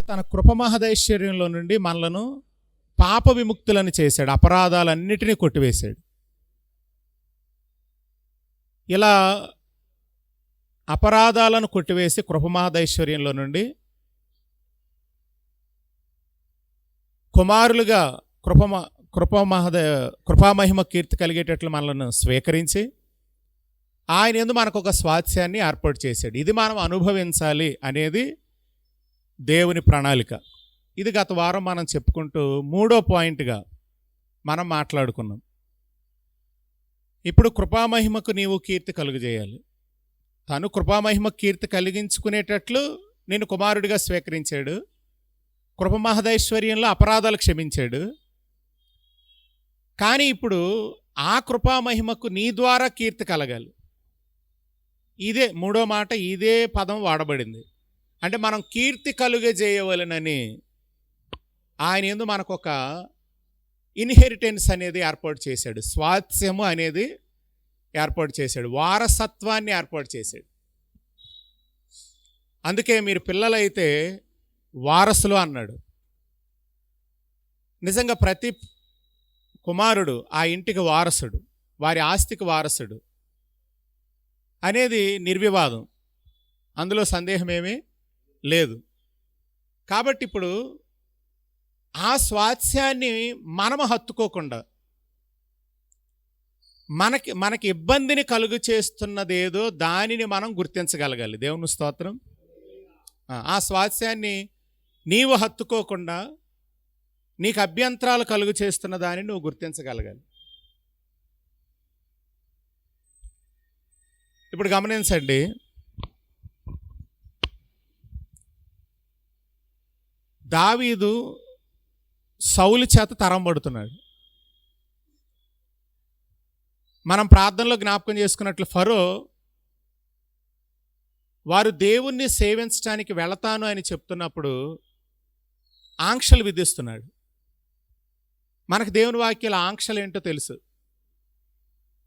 తన కృపమహదైశ్వర్యంలో నుండి మనలను పాప విముక్తులను చేశాడు, అపరాధాలన్నిటినీ కొట్టివేశాడు. ఇలా అపరాధాలను కొట్టివేసి కృపమహదైశ్వర్యంలో నుండి కుమారులుగా కృపామహిమ కీర్తి కలిగేటట్లు మనలను స్వీకరించి ఆయన యందు మనకు ఒక స్వాస్థ్యాన్ని ఏర్పాటు చేశాడు. ఇది మనం అనుభవించాలి అనేది దేవుని ప్రణాళిక. ఇది గత వారం మనం చెప్పుకుంటూ మూడో పాయింట్గా మనం మాట్లాడుకున్నాం. ఇప్పుడు కృపామహిమకు నీవు కీర్తి కలుగజేయాలి. తను కృపామహిమ కీర్తి కలిగించుకునేటట్లు నేను కుమారుడిగా స్వీకరించాడు. కృపమహదైశ్వర్యంలో అపరాధాలు క్షమించాడు. కానీ ఇప్పుడు ఆ కృపామహిమకు నీ ద్వారా కీర్తి కలగాలి. ఇదే మూడో మాట, ఇదే పదం వాడబడింది. అంటే మనం కీర్తి కలుగజేయవలెనని ఆయన యందు మనకు ఒక ఇన్హెరిటెన్స్ అనేది ఏర్పాటు చేశాడు, స్వాస్థ్యము అనేది ఏర్పాటు చేశాడు, వారసత్వాన్ని ఏర్పాటు చేశాడు. అందుకే మీరు పిల్లలైతే వారసులు అన్నాడు. నిజంగా ప్రతి కుమారుడు ఆ ఇంటికి వారసుడు, వారి ఆస్తికి వారసుడు అనేది నిర్వివాదం, అందులో సందేహమేమీ లేదు. కాబట్టి ఇప్పుడు ఆ స్వాస్థ్యాన్ని మనము హత్తుకోకుండా మనకి ఇబ్బందిని కలుగు చేస్తున్నదేదో దానిని మనం గుర్తించగలగాలి. దేవుని స్తోత్రం. ఆ స్వాస్థ్యాన్ని నీవు హత్తుకోకుండా నీకు అభ్యంతరాలు కలుగు చేస్తున్న దానిని నువ్వు గుర్తించగలగాలి. ఇప్పుడు గమనించండి, దావీదు సౌలు చేత తరంబడుతున్నాడు. మనం ప్రార్థనలో జ్ఞాపకం చేసుకున్నట్లు ఫరో వారు దేవుణ్ణి సేవించడానికి వెళతాను అని చెప్తున్నప్పుడు ఆంక్షలు విధిస్తున్నాడు. మనకు దేవుని వాక్యాల ఆంక్షలు ఏంటో తెలుసు.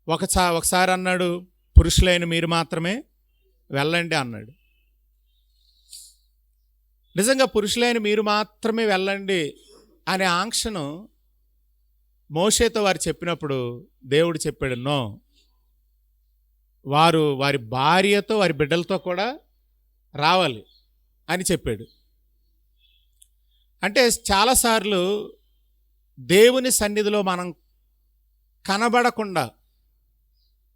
ఒకసారి అన్నాడు, పురుషులైన మీరు మాత్రమే వెళ్ళండి అన్నాడు. నిజంగా పురుషులైన మీరు మాత్రమే వెళ్ళండి అనే ఆంక్షను మోషేతో వారు చెప్పినప్పుడు దేవుడు చెప్పాడు, నో, వారు వారి భార్యతో వారి బిడ్డలతో కూడా రావాలి అని చెప్పాడు. అంటే చాలాసార్లు దేవుని సన్నిధిలో మనం కనబడకుండా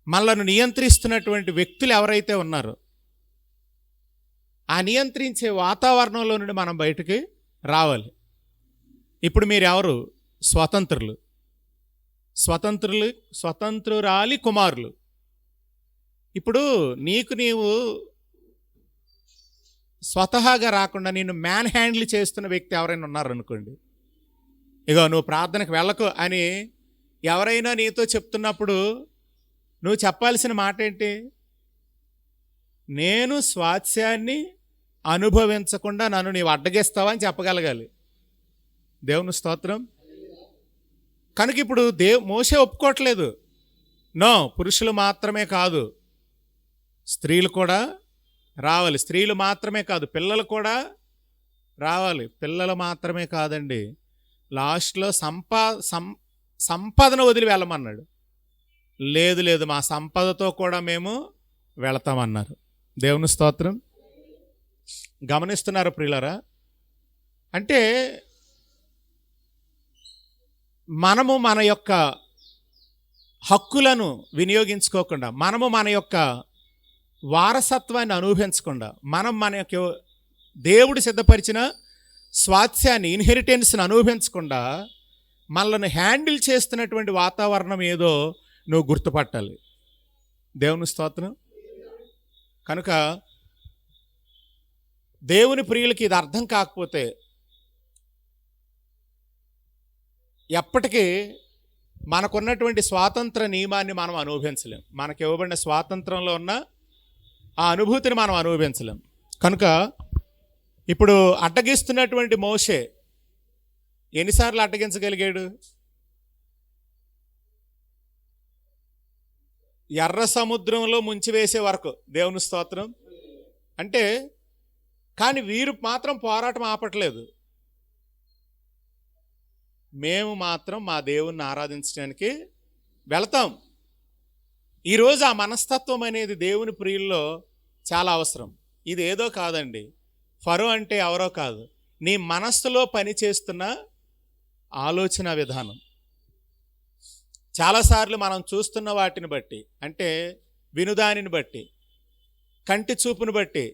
మనల్ని నియంత్రిస్తున్నటువంటి వ్యక్తులు ఎవరైతే ఉన్నారో ఆ నియంత్రించే వాతావరణంలో నుండి మనం బయటికి రావాలి. ఇప్పుడు మీరెవరు? స్వతంత్రురాలి కుమారులు. ఇప్పుడు నీవు స్వతహాగా రాకుండా నిన్ను మ్యాన్ హ్యాండిల్ చేస్తున్న వ్యక్తి ఎవరైనా ఉన్నారనుకోండి, ఇగో నువ్వు ప్రార్థనకు వెళ్ళకు అని ఎవరైనా నీతో చెప్తున్నప్పుడు నువ్వు చెప్పాల్సిన మాట ఏంటి? నేను స్వాస్థ్యాన్ని అనుభవించకుండా నన్ను నీవు అడ్డగిస్తావా అని చెప్పగలగాలి. దేవుని స్తోత్రం. కనుక ఇప్పుడు మోషే ఒప్పుకోవట్లేదు. నో, పురుషులు మాత్రమే కాదు, స్త్రీలు కూడా రావాలి. స్త్రీలు మాత్రమే కాదు, పిల్లలు కూడా రావాలి. పిల్లలు మాత్రమే కాదండి, లాస్ట్లో సంపదను వదిలి వెళ్ళమన్నాడు. లేదు, మా సంపదతో కూడా మేము వెళతామన్నారు. దేవుని స్తోత్రం. గమనిస్తున్నారు ప్రియులారా? అంటే మనము మన యొక్క హక్కులను వినియోగించుకోకుండా, మనము మన యొక్క వారసత్వాన్ని అనుభవించకుండా, మనం మన యొక్క దేవుడు సిద్ధపరిచిన స్వాస్థ్యాన్ని, ఇన్హెరిటెన్స్ని అనుభవించకుండా మనల్ని హ్యాండిల్ చేస్తున్నటువంటి వాతావరణం ఏదో నువ్వు గుర్తుపట్టాలి. దేవుని స్తోత్రం. కనుక దేవుని ప్రియులకి ఇది అర్థం కాకపోతే ఎప్పటికీ మనకున్నటువంటి స్వాతంత్ర నియమాన్ని మనం అనుభవించలేం. మనకి ఇవ్వబడిన స్వాతంత్రంలో ఉన్న ఆ అనుభూతిని మనం అనుభవించలేం. కనుక ఇప్పుడు అడ్డగిస్తున్నటువంటి మోషే ఎన్నిసార్లు అడ్డగించగలిగాడు? ఎర్ర సముద్రంలో ముంచివేసే వరకు. దేవుని స్తోత్రం. అంటే కానీ వీరు మాత్రం పోరాటం ఆపట్లేదు. మేము మాత్రం మా దేవుణ్ణి ఆరాధించడానికి వెళతాం. ఈరోజు ఆ మనస్తత్వం అనేది దేవుని ప్రియుల్లో చాలా అవసరం. ఇది ఏదో కాదండి, ఫరో అంటే ఎవరో కాదు, నీ మనస్సులో పనిచేస్తున్న ఆలోచన విధానం. చాలాసార్లు మనం చూస్తున్న వాటిని బట్టి, అంటే వినుదానిని బట్టి, కంటి చూపుని బట్టి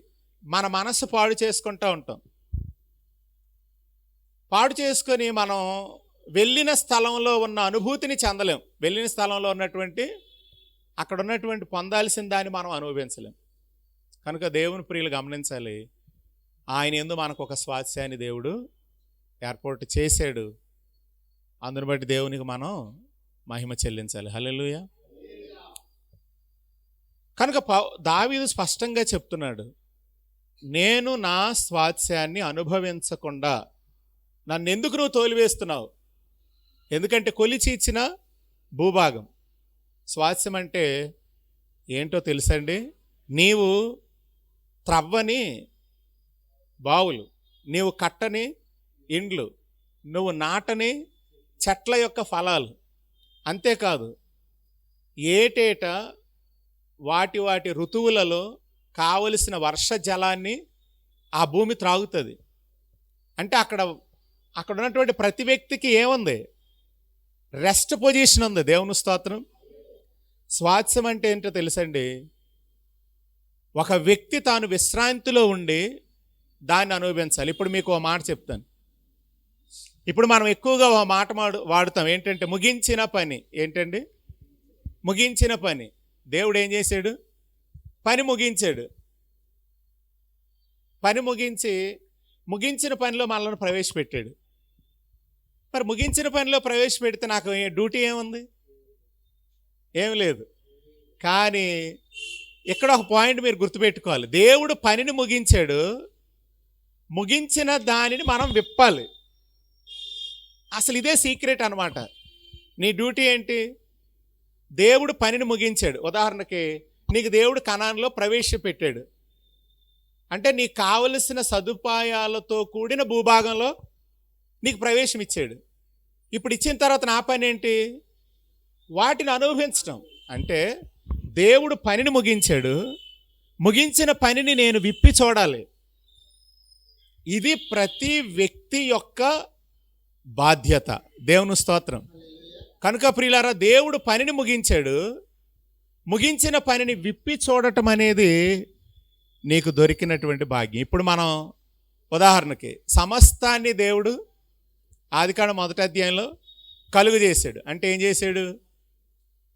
మన మనస్సు పాడు చేసుకుంటూ ఉంటాం. పాడు చేసుకొని మనం వెళ్ళిన స్థలంలో ఉన్న అనుభూతిని చెందలేం. వెళ్ళిన స్థలంలో ఉన్నటువంటి అక్కడ ఉన్నటువంటి పొందాల్సిన దాన్ని మనం అనుభవించలేం. కనుక దేవుని ప్రియులు గమనించాలి, ఆయన యందు మనకు ఒక స్వాస్యాన్ని దేవుడు ఏర్పాటు చేశాడు. అందుని బట్టి దేవునికి మనం మహిమ చెల్లించాలి. హల్లెలూయా. కనుక దావీదు స్పష్టంగా చెప్తున్నాడు, నేను నా స్వాస్యాన్ని అనుభవించకుండా నన్ను ఎందుకు నువ్వు తోలివేస్తున్నావు? ఎందుకంటే కొలిచి ఇచ్చిన భూభాగం. స్వాస్యం అంటే ఏంటో తెలుసండి? నీవు త్రవ్వని బావులు, నీవు కట్టని ఇండ్లు, నువ్వు నాటని చెట్ల యొక్క ఫలాలు. అంతేకాదు, ఏటేటా వాటి వాటి ఋతువులలో కావలసిన వర్ష జలాన్ని ఆ భూమి త్రాగుతుంది. అంటే అక్కడ ఉన్నటువంటి ప్రతి వ్యక్తికి ఏముంది? రెస్ట్ పొజిషన్ ఉంది. దేవుని స్తోత్రం. స్వాస్యం అంటే ఏంటో తెలుసండి? ఒక వ్యక్తి తాను విశ్రాంతిలో ఉండి దాన్ని అనుభవించాలి. ఇప్పుడు మీకు ఒక మాట చెప్తాను. ఇప్పుడు మనం ఎక్కువగా ఒక మాట వాడుతాం, ఏంటంటే ముగించిన పని. ఏంటండి ముగించిన పని? దేవుడు ఏం చేశాడు? పని ముగించాడు. పని ముగించిన పనిలో మనల్ని ప్రవేశపెట్టాడు. మరి ముగించిన పనిలో ప్రవేశపెడితే నాకు డ్యూటీ ఏముంది? ఏం లేదు. కానీ ఇక్కడ ఒక పాయింట్ మీరు గుర్తుపెట్టుకోవాలి. దేవుడు పనిని ముగించాడు, ముగించిన దానిని మనం విప్పాలి. అసలు ఇదే సీక్రెట్ అన్నమాట. నీ డ్యూటీ ఏంటి? దేవుడు పనిని ముగించాడు. ఉదాహరణకి నీకు దేవుడు కనాన్లో ప్రవేశపెట్టాడు అంటే నీకు కావలసిన సదుపాయాలతో కూడిన భూభాగంలో నీకు ప్రవేశం ఇచ్చాడు. ఇప్పుడు ఇచ్చిన తర్వాత నా పని ఏంటి? వాటిని అనుభవించడం. అంటే దేవుడు పనిని ముగించాడు, ముగించిన పనిని నేను విప్పి చూడాలి. ఇది ప్రతి వ్యక్తి యొక్క బాధ్యత. దేవుని స్తోత్రం. కనుక ప్రియులారా, దేవుడు పనిని ముగించాడు, ముగించిన పనిని విప్పి చూడటం అనేది నీకు దొరికినటువంటి భాగ్యం. ఇప్పుడు మనం ఉదాహరణకి సమస్తాన్ని దేవుడు ఆదికాండం 1వ అధ్యాయంలో కలుగు చేశాడు. అంటే ఏం చేశాడు?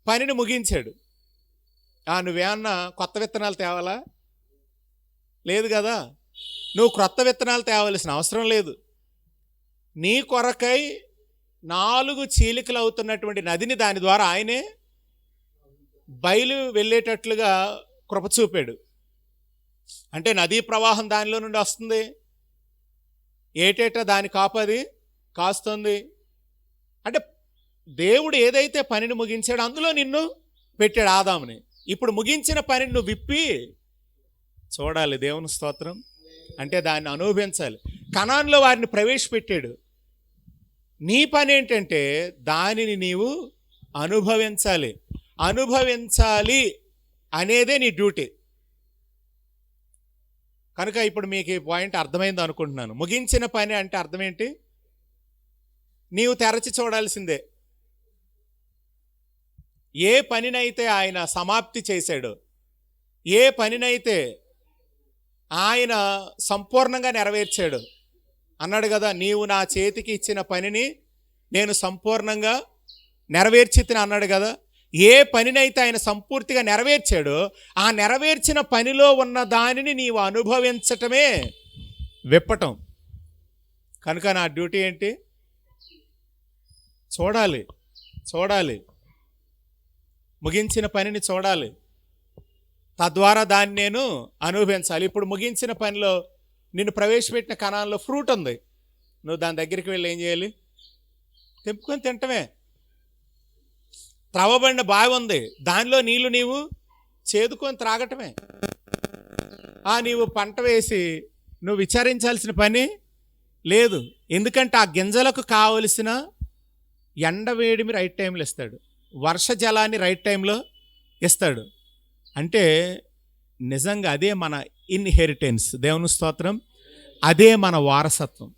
పనిని ముగించాడు. నువ్వేమన్నా కొత్త విత్తనాలు తేవాలా? లేదు కదా. నువ్వు క్రొత్త విత్తనాలు తేవలసిన అవసరం లేదు. నీ కొరకై 4 చీలికలు అవుతున్నటువంటి నదిని దాని ద్వారా ఆయనే బయలు వెళ్ళేటట్లుగా కృప చూపాడు. అంటే నదీ ప్రవాహం దానిలో నుండి వస్తుంది, ఏటేటా దాని కాపది కాస్తుంది. అంటే దేవుడు ఏదైతే పనిని ముగించాడో అందులో నిన్ను పెట్టాడు, ఆదాముని. ఇప్పుడు ముగించిన పనిని నువ్వు విప్పి చూడాలి. దేవుని స్తోత్రం. అంటే దాన్ని అనుభవించాలి. కనాన్లో వారిని ప్రవేశపెట్టాడు. నీ పని ఏంటంటే దానిని నీవు అనుభవించాలి. అనుభవించాలి అనేదే నీ డ్యూటీ. కనుక ఇప్పుడు మీకు ఈ పాయింట్ అర్థమైంది అనుకుంటున్నాను. ముగించిన పని అంటే అర్థం ఏంటి? నీవు తెరచి చూడాల్సిందే. ఏ పనినైతే ఆయన సమాప్తి చేశాడో, ఏ పనినైతే ఆయన సంపూర్ణంగా నెరవేర్చాడు అన్నాడు కదా, నీవు నా చేతికి ఇచ్చిన పనిని నేను సంపూర్ణంగా నెరవేర్చితిని అన్నాడు కదా. ఏ పనినైతే ఆయన సంపూర్తిగా నెరవేర్చాడో ఆ నెరవేర్చిన పనిలో ఉన్న దానిని నీవు అనుభవించటమే విప్పటం. కనుక నా డ్యూటీ ఏంటి? చూడాలి, ముగించిన పనిని చూడాలి, తద్వారా దాన్ని నేను అనుభవించాలి. ఇప్పుడు ముగించిన పనిలో నిన్ను ప్రవేశపెట్టిన కణాల్లో ఫ్రూట్ ఉంది, నువ్వు దాని దగ్గరికి వెళ్ళి ఏం చేయాలి? తెంపుకొని తింటమే. త్రవ్వబడిన బావి ఉంది, దానిలో నీళ్లు నీవు చేదుకొని త్రాగటమే. నీవు పంట వేసి నువ్వు విచారించాల్సిన పని లేదు. ఎందుకంటే ఆ గింజలకు కావలసిన ఎండవేడిమి రైట్ టైంలో ఇస్తాడు, వర్ష జలాన్ని రైట్ టైంలో ఇస్తాడు. అంటే నిజంగా అదే మన ఇన్హెరిటెన్స్. దేవుని స్తోత్రం. అదే మన వారసత్వం.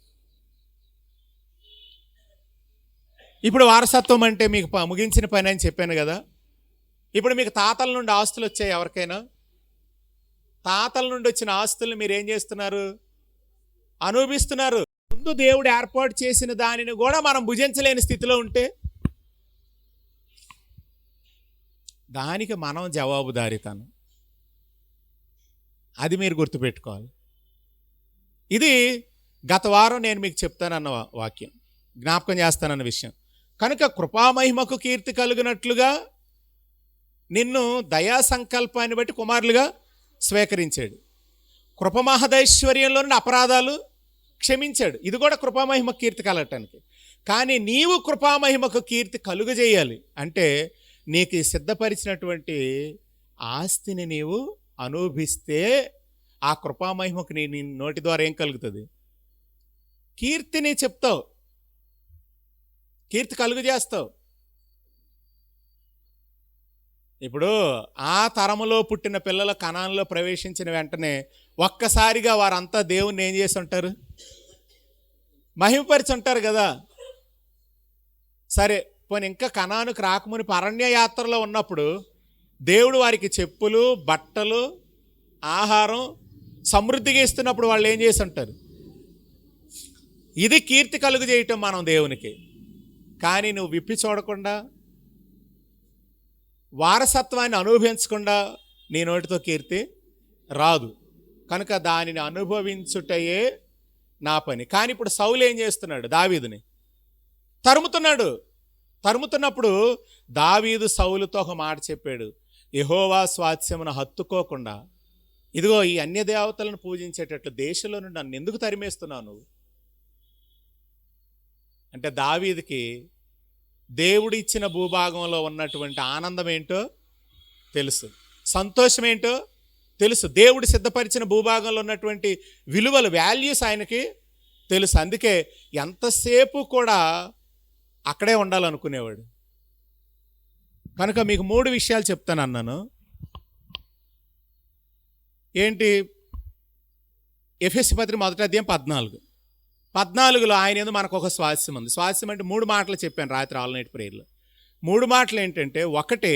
ఇప్పుడు వారసత్వం అంటే మీకు ముగించిన పని అని చెప్పాను కదా. ఇప్పుడు మీకు తాతల నుండి ఆస్తులు వచ్చాయి. ఎవరికైనా తాతల నుండి వచ్చిన ఆస్తుల్ని మీరు ఏం చేస్తున్నారు? అనుభవిస్తున్నారు. ముందు దేవుడు ఏర్పాటు చేసిన దానిని కూడా మనం భుజించలేని స్థితిలో ఉంటే దానికి మనం జవాబుదారీతనం. అది మీరు గుర్తుపెట్టుకోవాలి. ఇది గత వారం నేను మీకు చెప్తానన్న వాక్యం, జ్ఞాపకం చేస్తానన్న విషయం. కనుక కృపామహిమకు కీర్తి కలుగునట్లుగా నిన్ను దయా సంకల్పాన్ని బట్టి కుమారులుగా స్వీకరించాడు. కృపమహదైశ్వర్యంలో నుండి అపరాధాలు క్షమించాడు. ఇది కూడా కృపామహిమకు కీర్తి కలగటానికి. కానీ నీవు కృపామహిమకు కీర్తి కలుగజేయాలి అంటే నీకు సిద్ధపరిచినటువంటి ఆస్తిని నీవు అనుభవిస్తే ఆ కృపామహిమకు నీ నోటి ద్వారా ఏం కలుగుతుంది? కీర్తిని చెప్తావు, కీర్తి కలుగజేస్తావు. ఇప్పుడు ఆ తరములో పుట్టిన పిల్లల కణాల్లో ప్రవేశించిన వెంటనే ఒక్కసారిగా వారంతా దేవుణ్ణి ఏం చేసి ఉంటారు? మహిమపరిచి ఉంటారు కదా. సరే పోనీ ఇంకా కణానుకు రాకముని అరణ్య యాత్రలో ఉన్నప్పుడు దేవుడు వారికి చెప్పులు, బట్టలు, ఆహారం సమృద్ధిగా ఇస్తున్నప్పుడు వాళ్ళు ఏం చేసి ఉంటారు? ఇది కీర్తి కలుగు చేయటం మనం దేవునికి. కానీ నువ్వు విప్పి చూడకుండా, వారసత్వాన్ని అనుభవించకుండా నీ నోటితో కీర్తి రాదు. కనుక దానిని అనుభవించుటయే నా పని. కానీ ఇప్పుడు సౌలు ఏం చేస్తున్నాడు? దావీదుని తరుముతున్నాడు. తరుముతున్నప్పుడు దావీదు సౌలుతో ఒక మాట చెప్పాడు, యెహోవా స్వాస్థ్యమును హత్తుకోకుండా ఇదిగో ఈ అన్య దేవతలను పూజించేటట్లు దేశంలో నుండి నన్ను ఎందుకు తరిమేస్తున్నావు నువ్వు అంటే, దావీదుకి దేవుడు ఇచ్చిన భూభాగంలో ఉన్నటువంటి ఆనందం ఏంటో తెలుసు, సంతోషం ఏంటో తెలుసు, దేవుడు సిద్ధపరిచిన భూభాగంలో ఉన్నటువంటి విలువలు, వాల్యూస్ ఆయనకి తెలుసు. అందుకే ఎంతసేపు కూడా అక్కడే ఉండాలనుకునేవాడు. కనుక మీకు 3 విషయాలు చెప్తాను అన్నాను. ఏంటి? ఎఫెసీ పత్రిక 1వ అధ్యాయం 14లో ఆయన ఏదో మనకు ఒక స్వాస్యం ఉంది. స్వాస్యం అంటే 3 మాటలు చెప్పాను రాత్రి ఆల్ నైట్ ప్రేయర్లో. 3 మాటలు ఏంటంటే, ఒకటి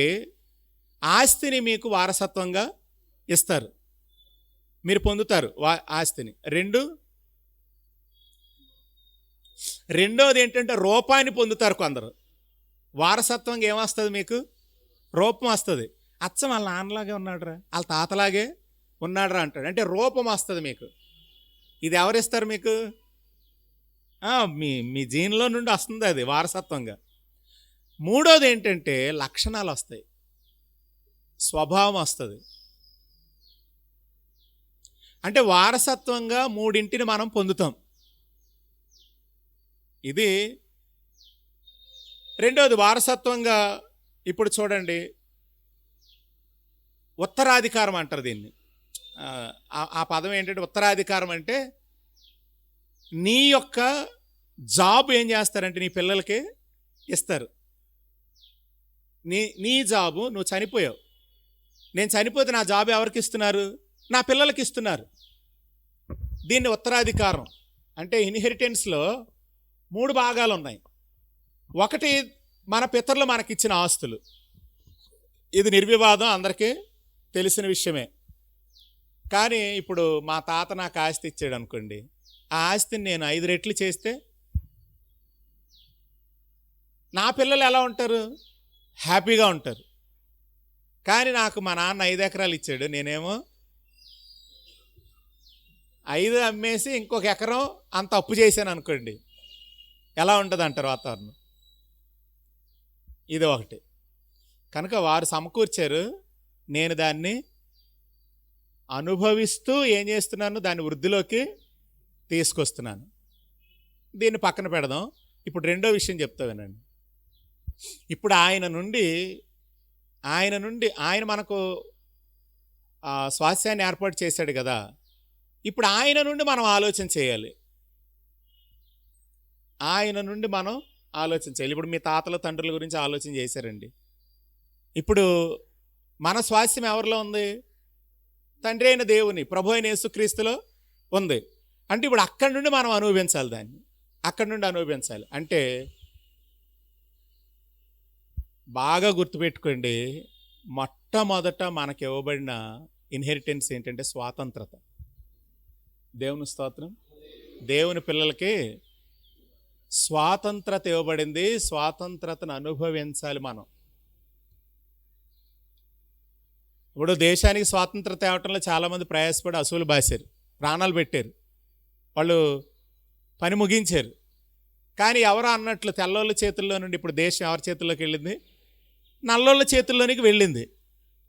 ఆస్తిని మీకు వారసత్వంగా ఇస్తారు, మీరు పొందుతారు ఆస్తిని. రెండోది ఏంటంటే రూపాన్ని పొందుతారు కొందరు. వారసత్వంగా ఏమొస్తుంది? మీకు రూపం వస్తుంది. అచ్చం వాళ్ళ నాన్నలాగే ఉన్నాడురా, వాళ్ళ తాతలాగే ఉన్నాడురా అంటాడు. అంటే రూపం వస్తుంది మీకు. ఇది ఎవరిస్తారు మీకు? మీ జీన్లో నుండి వస్తుంది, అది వారసత్వంగా. మూడోది ఏంటంటే లక్షణాలు వస్తాయి, స్వభావం వస్తుంది. అంటే వారసత్వంగా 3 మనం పొందుతాం. ఇది రెండోది. వారసత్వంగా ఇప్పుడు చూడండి, ఉత్తరాధికారం అంటారు దీన్ని. ఆ పదం ఏంటంటే ఉత్తరాధికారం అంటే నీ యొక్క జాబ్ ఏం చేస్తారంటే నీ పిల్లలకి ఇస్తారు. నీ జాబు, నువ్వు చనిపోయావు, నేను చనిపోతే నా జాబ్ ఎవరికి ఇస్తున్నారు? నా పిల్లలకి ఇస్తున్నారు. దీన్ని ఉత్తరాధికారం అంటే ఇన్హెరిటెన్స్లో 3 భాగాలు ఉన్నాయి. ఒకటి మన పితరులు మనకిచ్చిన ఆస్తులు, ఇది నిర్వివాదం, అందరికీ తెలిసిన విషయమే. కానీ ఇప్పుడు మా తాత నాకు ఆస్తి ఇచ్చాడు అనుకోండి, ఆ ఆస్తిని నేను 5 రెట్లు చేస్తే నా పిల్లలు ఎలా ఉంటారు? హ్యాపీగా ఉంటారు. కానీ నాకు మా నాన్న 5 ఎకరాలు ఇచ్చాడు, నేనేమో 5 అమ్మేసి ఇంకొక ఎకరం అంత అప్పు చేశాను అనుకోండి, ఎలా ఉంటుంది అంటారు వాతావరణం? ఇది ఒకటి. కనుక వారు సమకూర్చారు, నేను దాన్ని అనుభవిస్తూ ఏం చేస్తున్నాను? దాన్ని వృద్ధిలోకి తీసుకొస్తున్నాను. దీన్ని పక్కన పెడదాం. ఇప్పుడు రెండో విషయం చెప్తా వినండి. ఇప్పుడు ఆయన నుండి ఆయన మనకు స్వాస్థ్యాన్ని ఏర్పాటు చేశాడు కదా. ఇప్పుడు ఆయన నుండి మనం ఆలోచన చేయాలి. ఆయన నుండి మనం ఆలోచన చేయాలి. ఇప్పుడు మీ తాతల తండ్రుల గురించి ఆలోచన చేశారండి. ఇప్పుడు మన స్వాస్థ్యం ఎవరిలో ఉంది? తండ్రి అయిన దేవుని, ప్రభు అయిన యేసుక్రీస్తులో ఉంది. అంటే ఇప్పుడు అక్కడి నుండి మనం అనుభవించాలి, దాన్ని అక్కడి నుండి అనుభవించాలి. అంటే బాగా గుర్తుపెట్టుకోండి, మొట్టమొదట మనకి ఇవ్వబడిన ఇన్హెరిటెన్స్ ఏంటంటే స్వాతంత్రత. దేవుని స్తోత్రం. దేవుని పిల్లలకి స్వాతంత్రత ఇవ్వబడింది. స్వాతంత్రతను అనుభవించాలి మనం. ఇప్పుడు దేశానికి స్వాతంత్రత తేవటంలో చాలామంది ప్రయాసపడి అసూలు బాసారు, ప్రాణాలు పెట్టారు, వాళ్ళు పని ముగించారు. కానీ ఎవరో అన్నట్లు తెల్లోళ్ళ చేతుల్లో నుండి ఇప్పుడు దేశం ఎవరి చేతుల్లోకి వెళ్ళింది? నల్లోళ్ళ చేతుల్లోనికి వెళ్ళింది.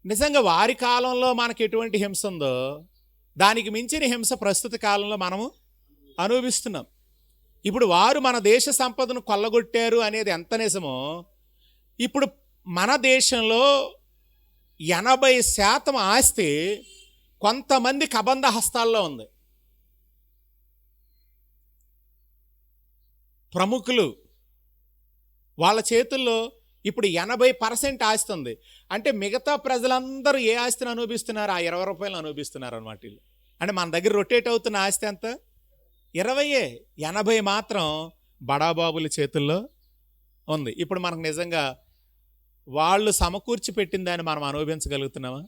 నిజంగా వారి కాలంలో మనకి ఎటువంటి హింస ఉందో దానికి మించిన హింస ప్రస్తుత కాలంలో మనము అనుభవిస్తున్నాం. ఇప్పుడు వారు మన దేశ సంపదను కొల్లగొట్టారు అనేది ఎంత నిజమో, ఇప్పుడు మన దేశంలో 80% ఆస్తి కొంతమంది కబంధ హస్తాల్లో ఉంది. ప్రముఖులు వాళ్ళ చేతుల్లో ఇప్పుడు 80% ఆస్తి ఉంది. అంటే మిగతా ప్రజలందరూ ఏ ఆస్తిని అనుభవిస్తున్నారు? ఆ 20 రూపాయలు అనుభవిస్తున్నారు అన్నమాట వీళ్ళు. అంటే మన దగ్గర రొటేట్ అవుతున్న ఆస్తి ఎంత? 20. 80 మాత్రం బడాబాబుల చేతుల్లో ఉంది. ఇప్పుడు మనకు నిజంగా వాళ్ళు సమకూర్చి పెట్టిన దాన్ని మనం అనుభవించగలుగుతున్నామా?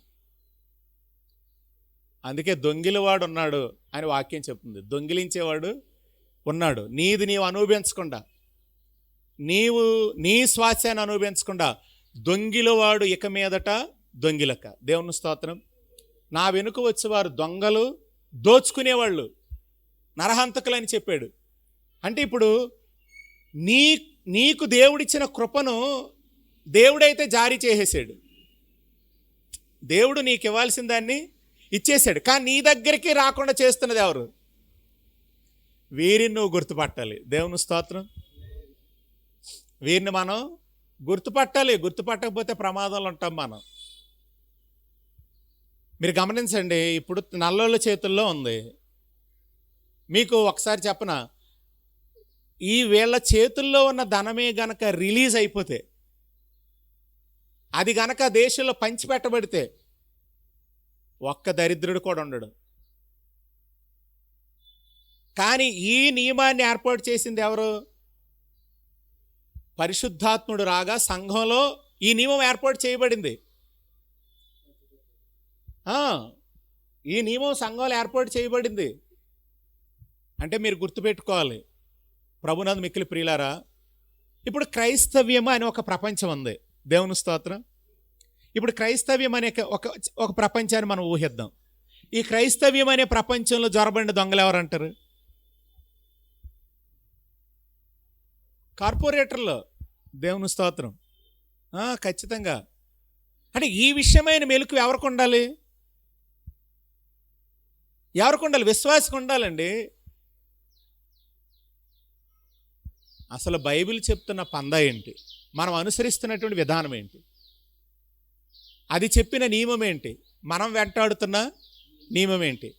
అందుకే దొంగిలివాడు ఉన్నాడు అని వాక్యం చెప్తుంది. దొంగిలించేవాడు ఉన్నాడు. నీది నీవు అనుభవించకుండా, నీవు నీ స్వాస్యాన్ని అనుభవించకుండా దొంగిలవాడు ఇక మీదట దొంగిలక. దేవుని స్తోత్రం. నా వెనుక వచ్చేవారు దొంగలు, దోచుకునేవాళ్ళు, నరహంతకులని చెప్పాడు. అంటే ఇప్పుడు నీకు దేవుడిచ్చిన కృపను దేవుడైతే జారీ చేసేసాడు. దేవుడు నీకు ఇవ్వాల్సిన దాన్ని ఇచ్చేసాడు. కానీ నీ దగ్గరికి రాకుండా చేస్తున్నది ఎవరు? వీరిని నువ్వు గుర్తుపట్టాలి. దేవుని స్తోత్రం. వీరిని మనం గుర్తుపట్టాలి. గుర్తుపట్టకపోతే ప్రమాదంలో ఉంటాం మనం. మీరు గమనించండి, ఇప్పుడు నల్లోళ్ళ చేతుల్లో ఉంది. మీకు ఒకసారి చెప్పనా, ఈ వీళ్ళ చేతుల్లో ఉన్న ధనమే గనక రిలీజ్ అయిపోతే, అది గనక దేశంలో పంచిపెట్టబడితే ఒక్క దరిద్రుడు కూడా ఉండడు. కానీ ఈ నియమాన్ని ఏర్పాటు చేసింది ఎవరు? పరిశుద్ధాత్ముడు రాగా సంఘంలో ఈ నియమం ఏర్పాటు చేయబడింది. ఈ నియమం సంఘంలో ఏర్పాటు చేయబడింది. అంటే మీరు గుర్తుపెట్టుకోవాలి, ప్రభునందు మిక్కిలి ప్రియులారా, ఇప్పుడు క్రైస్తవ్యం అనే ఒక ప్రపంచం ఉంది. దేవుని స్తోత్రం. ఇప్పుడు క్రైస్తవ్యం అనే ఒక ప్రపంచాన్ని మనం ఊహిద్దాం. ఈ క్రైస్తవ్యం అనే ప్రపంచంలో జొరబడిన దొంగలు ఎవరంటారు? కార్పొరేటర్లు. దేవుని స్తోత్రం. ఖచ్చితంగా. అంటే ఈ విషయమైన మెలకు ఎవరికి ఉండాలి? ఎవరికి ఉండాలి? విశ్వాసకు ఉండాలండి. అసలు బైబిల్ చెప్తున్న పందా ఏంటి? మనం అనుసరిస్తున్నటువంటి విధానం ఏంటి? అది చెప్పిన నియమం ఏంటి? మనం వెంటాడుతున్న నియమం ఏంటి?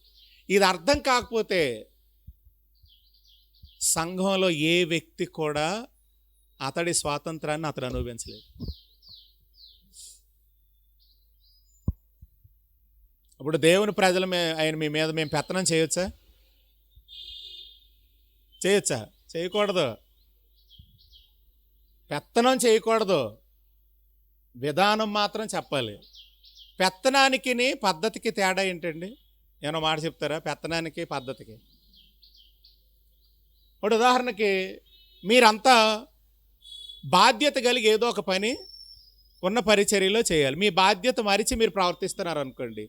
ఇది అర్థం కాకపోతే సంఘంలో ఏ వ్యక్తి కూడా అతడి స్వాతంత్రాన్ని అతడు అనుభవించలేదు. ఇప్పుడు దేవుని ప్రజల ఆయన మీ మీద మేము పెత్తనం చేయొచ్చా? చేయకూడదు. పెత్తనం చేయకూడదు, విధానం మాత్రం చెప్పాలి. పెత్తనానికి పద్ధతికి తేడా ఏంటండి? ఏమో మాట చెప్తారా? పెత్తనానికి పద్ధతికి. ఇప్పుడు ఉదాహరణకి మీరంతా బాధ్యత కలిగి ఏదో ఒక పని ఉన్న పరిచర్యలో చేయాలి. మీ బాధ్యత మరిచి మీరు ప్రవర్తిస్తున్నారు అనుకోండి,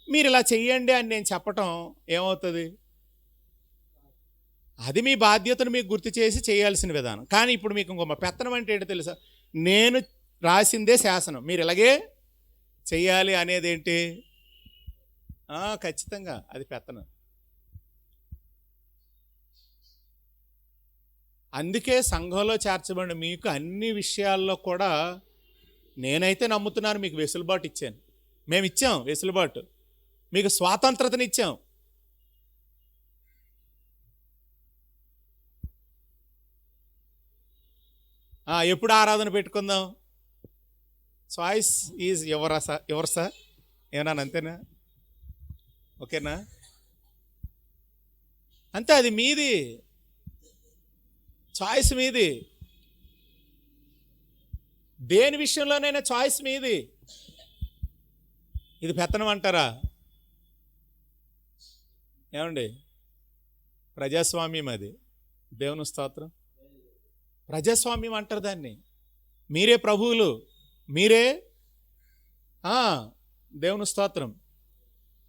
మీరు ఇలా చెయ్యండి అని నేను చెప్పటం ఏమవుతుంది? అది మీ బాధ్యతను మీకు గుర్తు చేసి చేయాల్సిన విధానం. కానీ ఇప్పుడు మీకు ఇంకో పెత్తనం అంటే ఏంటో తెలుసా? నేను రాసిందే శాసనం, మీరు ఇలాగే చెయ్యాలి అనేది ఏంటి? ఖచ్చితంగా అది పెత్తనం. అందుకే సంఘంలో చేర్చబడిన మీకు అన్ని విషయాల్లో కూడా నేనైతే నమ్ముతున్నాను, మీకు వెసులుబాటు ఇచ్చాను. మేము ఇచ్చాం వెసులుబాటు, మీకు స్వాతంత్రతనిచ్చాం. ఎప్పుడు ఆరాధన పెట్టుకుందాం? చాయిస్ ఈజ్ యువర్సా? ఏమన్నా అంతేనా? ఓకేనా? అంతే, అది మీది, చాయిస్ మీది. దేని విషయంలోనైనా చాయిస్ మీది. ఇది పెత్తనం అంటారా? ఏమండి, ప్రజాస్వామ్యం అది. దేవుని స్తోత్రం. ప్రజాస్వామ్యం అంటారు దాన్ని. మీరే ప్రభువులు, మీరే దేవుని స్తోత్రం.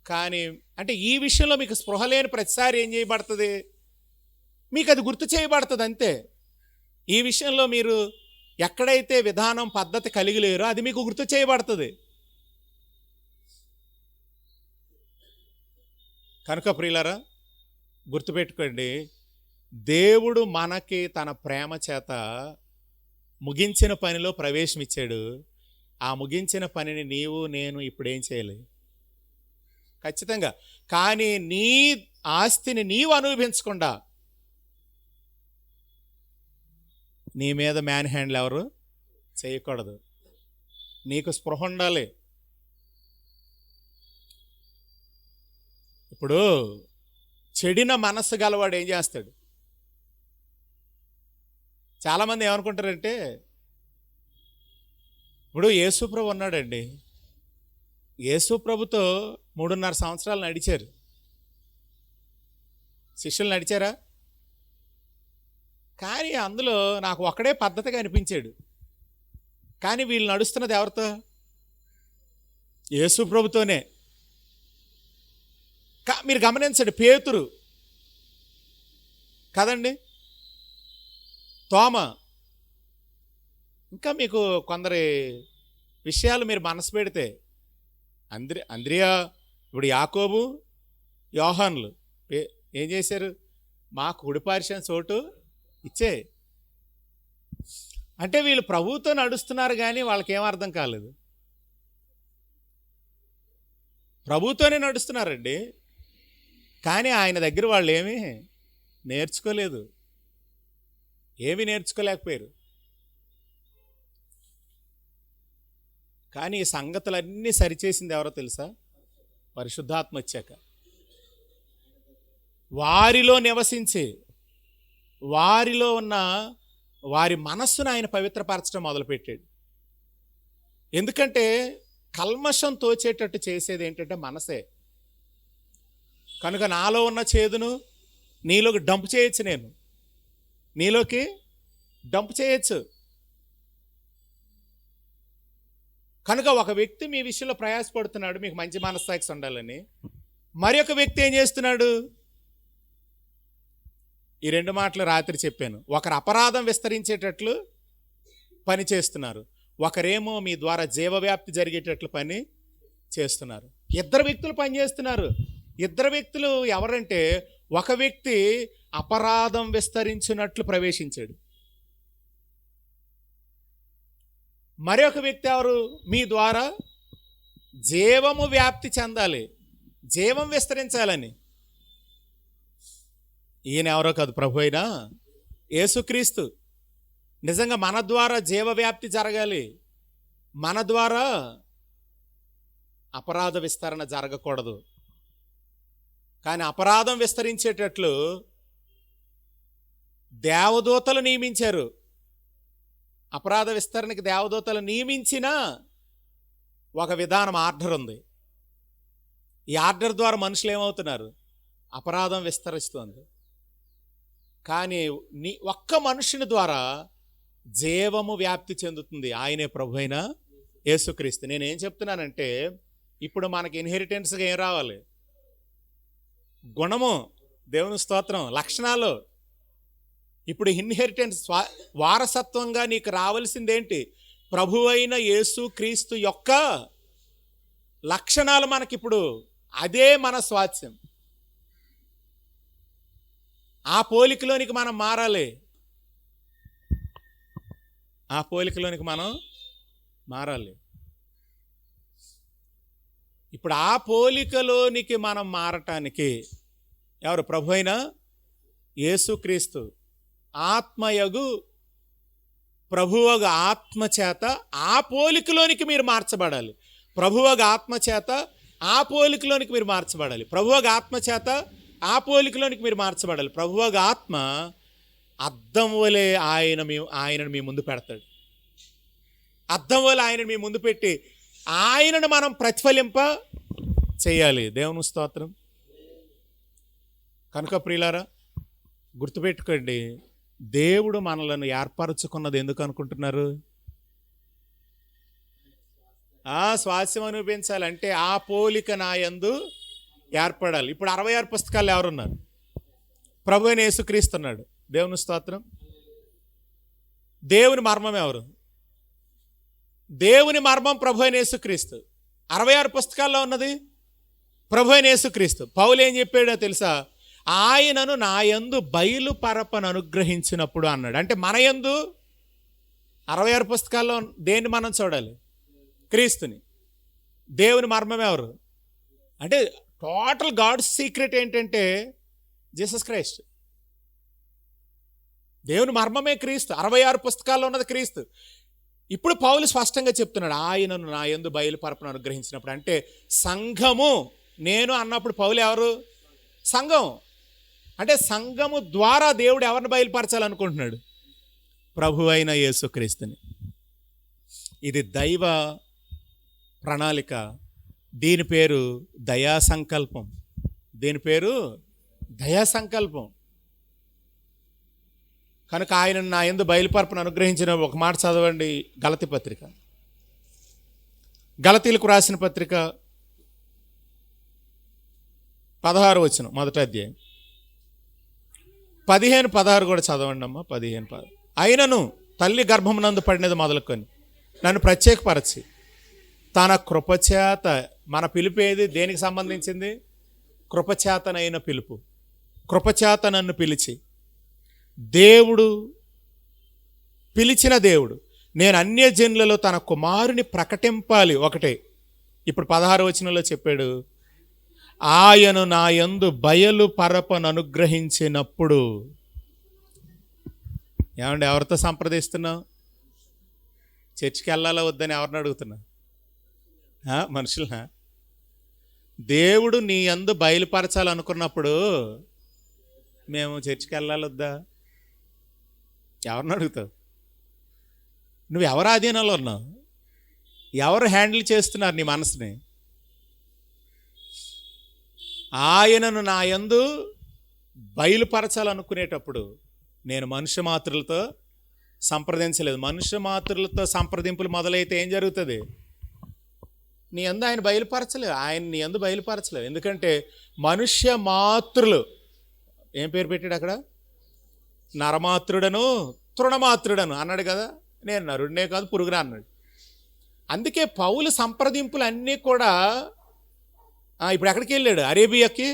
కానీ అంటే ఈ విషయంలో మీకు స్పృహ లేని ప్రతిసారి ఏం చేయబడుతుంది? మీకు అది గుర్తు చేయబడుతుంది అంతే. ఈ విషయంలో మీరు ఎక్కడైతే విధానం పద్ధతి కలిగి లేరో అది మీకు గుర్తు చేయబడుతుంది. కనుక ప్రియులారా, గుర్తుపెట్టుకోండి, దేవుడు మనకి తన ప్రేమ చేత ముగించిన పనిలో ప్రవేశం ఇచ్చాడు. ఆ ముగించిన పనిని నీవు నేను ఇప్పుడేం చేయలే, ఖచ్చితంగా. కానీ నీ ఆస్తిని నీవు అనుభవించకుండా నీ మీద మ్యాన్ హ్యాండ్లు ఎవరు చేయకూడదు. నీకు స్పృహ ఉండాలి. ఇప్పుడు చెడిన మనస్సు గలవాడు ఏం చేస్తాడు? చాలామంది ఏమనుకుంటారంటే, ఇప్పుడు యేసుప్రభు ఉన్నాడండి, యేసుప్రభుతో 3.5 సంవత్సరాలు నడిచారు. శిష్యులు నడిచారా? కానీ అందులో నాకు ఒకడే పద్ధతిగా అనిపించాడు. కానీ వీళ్ళు నడుస్తున్నది ఎవరితో? యేసుప్రభుతోనే. మీరు గమనించండి, పేతురు కదండి, తోమ, ఇంకా మీకు కొందరి విషయాలు మీరు మనసు పెడితే అంద్రియా, ఇప్పుడు యాకోబు, యోహాన్లు ఏం చేశారు? మాకు కుడిపార్శ్వం చోటు ఇచ్చే. అంటే వీళ్ళు ప్రభువుతో నడుస్తున్నారు కానీ వాళ్ళకి ఏం అర్థం కాలేదు. ప్రభువుతోనే నడుస్తున్నారండి, కానీ ఆయన దగ్గర వాళ్ళు ఏమీ నేర్చుకోలేదు, ఏమీ నేర్చుకోలేకపోయారు. కానీ ఈ సంగతులన్నీ సరిచేసింది ఎవరో తెలుసా? పరిశుద్ధాత్మ వచ్చాక. వారిలో నివసించి వారిలో ఉన్న వారి మనస్సును ఆయన పవిత్రపరచడం మొదలుపెట్టాడు. ఎందుకంటే కల్మషం తోచేటట్టు చేసేది ఏంటంటే మనసే. కనుక నాలో ఉన్న చేదును నీలోకి డంప్ చేయొచ్చు, నేను నీలోకి డంప్ చేయొచ్చు. కనుక ఒక వ్యక్తి మీ విషయంలో ప్రయాసపడుతున్నాడు, మీకు మంచి మనస్సాక్షి ఉండాలని. మరి ఒక వ్యక్తి ఏం చేస్తున్నాడు? ఈ 2 మాటలు రాత్రి చెప్పాను. ఒకరు అపరాధం విస్తరించేటట్లు పని చేస్తున్నారు, ఒకరేమో మీ ద్వారా జీవవ్యాప్తి జరిగేటట్లు పని చేస్తున్నారు. 2 వ్యక్తులు పని చేస్తున్నారు. 2 వ్యక్తులు ఎవరంటే, ఒక వ్యక్తి అపరాధం విస్తరించినట్లు ప్రవేశించాడు, మరి ఒక వ్యక్తి ఎవరు? మీ ద్వారా జీవము వ్యాప్తి చెందాలి, జీవం విస్తరించాలని. ఈయన ఎవరో కాదు, ప్రభు అయినా యేసుక్రీస్తు. నిజంగా మన ద్వారా జీవవ్యాప్తి జరగాలి, మన ద్వారా అపరాధ విస్తరణ జరగకూడదు. కానీ అపరాధం విస్తరించేటట్లు దేవదూతలు నియమించారు. అపరాధ విస్తరణకి దేవదూతలు నియమించిన ఒక విధానం, ఆర్డర్ ఉంది. ఈ ఆర్డర్ ద్వారా మనుషులు ఏమవుతున్నారు? అపరాధం విస్తరిస్తుంది. కానీ ఒక్క మనుషుని ద్వారా జీవము వ్యాప్తి చెందుతుంది, ఆయనే ప్రభు అయిన యేసుక్రీస్తు. నేనేం చెప్తున్నానంటే, ఇప్పుడు మనకి ఇన్హెరిటెన్స్గా ఏం రావాలి? గుణము, దేవుని స్తోత్రం, లక్షణాలు. ఇప్పుడు ఇన్హెరిటెన్స్, వారసత్వంగా నీకు రావాల్సిందేంటి? ప్రభు అయిన యేసుక్రీస్తు యొక్క లక్షణాలు మనకిప్పుడు, అదే మన స్వాస్థ్యం. ఆ పోలికలోనికి మనం మారాలి, ఆ పోలికలోనికి మనం మారాలి. ఇప్పుడు ఆ పోలికలోనికి మనం మారటానికి ఎవరు? ప్రభు అయిన యేసుక్రీస్తు ఆత్మయగు ప్రభువగ ఆత్మ చేత ఆ పోలికలోనికి మీరు మార్చబడాలి. ప్రభువగ ఆత్మ చేత ఆ పోలికలోనికి మీరు మార్చబడాలి. ప్రభువగ ఆత్మ చేత ఆ పోలికలోనికి మీరు మార్చబడాలి. ప్రభువగ ఆత్మ అద్దం వలె ఆయనను మీ ముందు పెడతాడు. అద్దం వలె ఆయనను మీ ముందు పెట్టి ఆయనను మనం ప్రతిఫలింప చేయాలి. దేవుని స్తోత్రం. కనుక ప్రియులారా, గుర్తుపెట్టుకోండి, దేవుడు మనలను ఏర్పరచుకున్నది ఎందుకు అనుకుంటున్నారు? స్వాస్యం అనిపించాలంటే ఆ పోలిక నా యందు ఏర్పడాలి. ఇప్పుడు 66 పుస్తకాలు ఎవరున్నారు? ప్రభు అయిన యేసుక్రీస్తు ఉన్నాడు. దేవుని స్తోత్రం. దేవుని మర్మం ఎవరు? దేవుని మర్మం ప్రభు అయిన యేసుక్రీస్తు. 66 పుస్తకాల్లో ఉన్నది ప్రభు అయిన యేసుక్రీస్తు. పౌలు ఏం చెప్పాడో తెలుసా? ఆయనను నా యందు బయలుపరపను అనుగ్రహించినప్పుడు అన్నాడు. అంటే మన యందు 66 పుస్తకాల్లో దేన్ని మనం చూడాలి? క్రీస్తుని. దేవుని మర్మం ఎవరు? అంటే టోటల్ గాడ్స్ సీక్రెట్ ఏంటంటే జీసస్ క్రైస్ట్. దేవుని మర్మమే క్రీస్తు. 66 పుస్తకాల్లో ఉన్నది క్రీస్తు. ఇప్పుడు పౌలు స్పష్టంగా చెప్తున్నాడు, ఆయనను నా యందు బయలుపరపను అనుగ్రహించినప్పుడు. అంటే సంఘము నేను అన్నప్పుడు పౌలు ఎవరు? సంఘం. అంటే సంఘము ద్వారా దేవుడు ఎవరిని బయలుపరచాలనుకుంటున్నాడు? ప్రభు అయిన యేసుక్రీస్తుని. ఇది దైవ ప్రణాళిక. దీని పేరు దయా సంకల్పం. దీని పేరు దయా సంకల్పం. కనుక ఆయన నా యందు బయలుపరపను అనుగ్రహించిన ఒక మాట చదవండి. గలతీ పత్రిక, గలతీలకు రాసిన పత్రిక 16 వచనం, మొదటి అధ్యాయం 15-16 కూడా చదవండి అమ్మా. 15-16. అయినను తల్లి గర్భమునందు పడినది మొదలుకొని నన్ను ప్రత్యేకపరచి తన కృపచేత, మన పిలుపు ఏది? దేనికి సంబంధించింది? కృపచేతనైన పిలుపు. కృపచేత నన్ను పిలిచి, దేవుడు పిలిచిన దేవుడు నేను అన్యజనులలో తన కుమారుని ప్రకటింపాలి. ఒకటే. ఇప్పుడు 16 వచనంలో చెప్పాడు, ఆయన నా యందు బయలుపరపను అనుగ్రహించినప్పుడు. ఏమండి, ఎవరితో సంప్రదిస్తున్నావు? చర్చికి వెళ్ళాలా వద్దని ఎవరిని అడుగుతున్నావు? మనుషులనా? దేవుడు నీ యందు బయలుపరచాలనుకున్నప్పుడు మేము చర్చికి వెళ్ళాలి వద్దా? ఎవరిని అడుగుతావు? నువ్వు ఎవరు ఆధీనంలో ఉన్నావు? ఎవరు హ్యాండిల్ చేస్తున్నారు నీ మనసుని? ఆయనను నా యందు బయలుపరచాలనుకునేటప్పుడు నేను మనుష్య మాతృలతో సంప్రదించలేదు. మనుష్య మాతృలతో సంప్రదింపులు మొదలైతే ఏం జరుగుతుంది? నీ యందు ఆయన బయలుపరచలేదు. ఆయన నీ యందు బయలుపరచలేదు. ఎందుకంటే మనుష్య మాతృలు ఏం పేరు పెట్టాడు అక్కడ? నరమాతృడను తృణమాతృడను అన్నాడు కదా. నేను నరుడినే కాదు పురుగునా అన్నాడు. అందుకే పౌలు సంప్రదింపులు అన్నీ కూడా ఇప్పుడు ఎక్కడికి వెళ్ళాడు? అరేబియాకి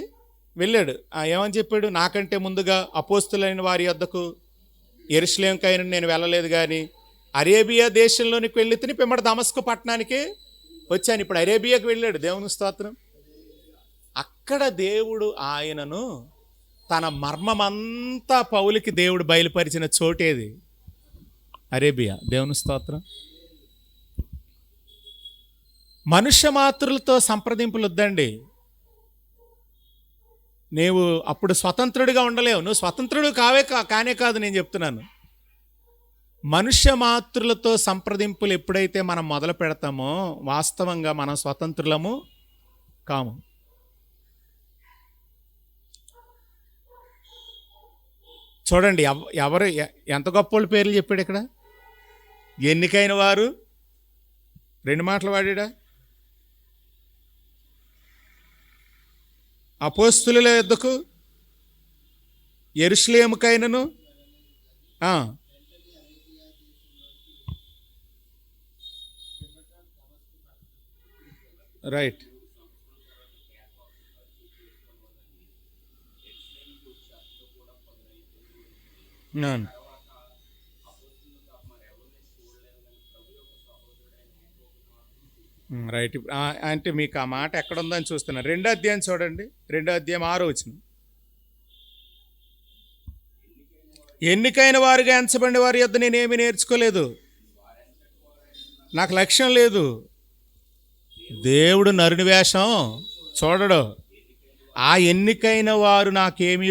వెళ్ళాడు. ఏమని చెప్పాడు? నాకంటే ముందుగా అపోస్తులైన వారి వద్దకు యెరూషలేముకైనా నేను వెళ్ళలేదు, కానీ అరేబియా దేశంలోనికి వెళ్ళి తిని పిమ్మట దమస్కు పట్టణానికి వచ్చాను. ఇప్పుడు అరేబియాకి వెళ్ళాడు. దేవుని స్తోత్రం. అక్కడ దేవుడు ఆయనను తన మర్మమంతా పౌలుకి దేవుడు బయలుపరిచిన చోటేది? అరేబియా. దేవుని స్తోత్రం. మనుష్య మాతృలతో సంప్రదింపులు వద్దండి. నీవు అప్పుడు స్వతంత్రుడిగా ఉండలేవు. నువ్వు స్వతంత్రుడు కానే కాదు నేను చెప్తున్నాను. మనుష్య మాతృలతో సంప్రదింపులు ఎప్పుడైతే మనం మొదలు పెడతామో వాస్తవంగా మనం స్వతంత్రులము కాము. చూడండి, ఎవరు ఎంత గొప్ప వాళ్ళ పేర్లు చెప్పాడు ఇక్కడ. ఎన్నికైన వారు 2 మాటలు వాడా. అపోస్తుల యొద్దకు, యెరూషలేముకైనను, రైట్. రైట్. అంటే మీకు ఆ మాట ఎక్కడుందని చూస్తున్నారు. 2వ అధ్యాయం చూడండి. 2వ అధ్యాయం 6వ వచనం. ఎన్నికైన వారుగా ఎంచబడిన వారి యొద్ద నేనేమి నేర్చుకోలేదు, నాకు లక్ష్యం లేదు. దేవుడు నరుని వేషం చూడడు. ఆ ఎన్నికైన వారు నాకేమీ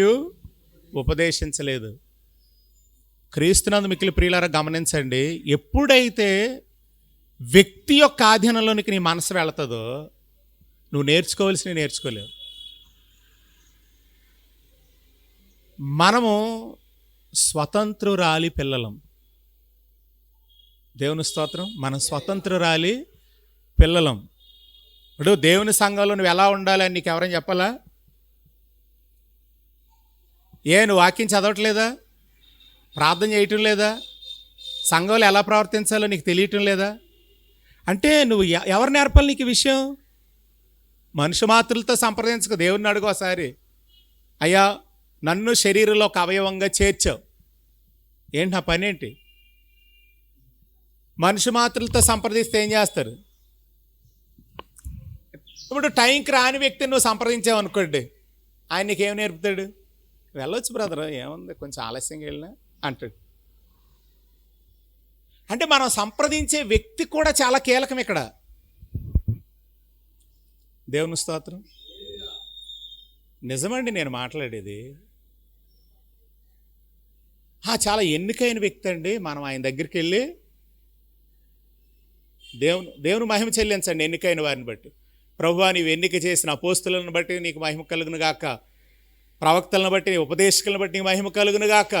ఉపదేశించలేదు. క్రీస్తునందు మిక్కిలి ప్రియులారా గమనించండి, ఎప్పుడైతే వ్యక్తి యొక్క ఆధీనంలోనికి నీ మనసు వెళుతుందో నువ్వు నేర్చుకోవాల్సినవి నేర్చుకోలేవు. మనము స్వతంత్రురాలి పిల్లలం. దేవుని స్తోత్రం. మనం స్వతంత్రురాలి పిల్లలం. ఇప్పుడు దేవుని సంఘంలో నువ్వు ఎలా ఉండాలి అని నీకు ఎవరైనా చెప్పాలా? నువ్వు వాక్యం చదవట్లేదా? ప్రార్థన చేయటం లేదా? సంఘంలో ఎలా ప్రవర్తించాలో నీకు తెలియటం లేదా? అంటే నువ్వు ఎవరు నేర్పాలి నీకు ఈ విషయం? మనుషు మాత్రులతో సంప్రదించక దేవుని అడుగు ఒకసారి, అయ్యా నన్ను శరీరంలో ఒక అవయవంగా చేర్చావు, ఏంటి నా పని ఏంటి? మనుషు మాత్రులతో సంప్రదిస్తే ఏం చేస్తారు? ఇప్పుడు టైంకి రాని వ్యక్తిని నువ్వు సంప్రదించావు అనుకోండి, ఆయన నీకేం నేర్పుతాడు? వెళ్ళొచ్చు బ్రదర్, ఏముంది కొంచెం ఆలస్యంగా వెళ్ళినా అంటాడు. అంటే మనం సంప్రదించే వ్యక్తి కూడా చాలా కీలకం ఇక్కడ. దేవుని స్తోత్రం. నిజమండి నేను మాట్లాడేది. చాలా ఎన్నికైన వ్యక్తి అండి. మనం ఆయన దగ్గరికి వెళ్ళి దేవుని మహిమ చెల్లించండి. ఎన్నికైన వారిని బట్టి, ప్రభువా నీవు ఎన్నిక చేసిన అపోస్తులను బట్టి నీకు మహిమ కలుగును గాక, ప్రవక్తలను బట్టి ఉపదేశకులను బట్టి నీకు మహిమ కలుగును గాక.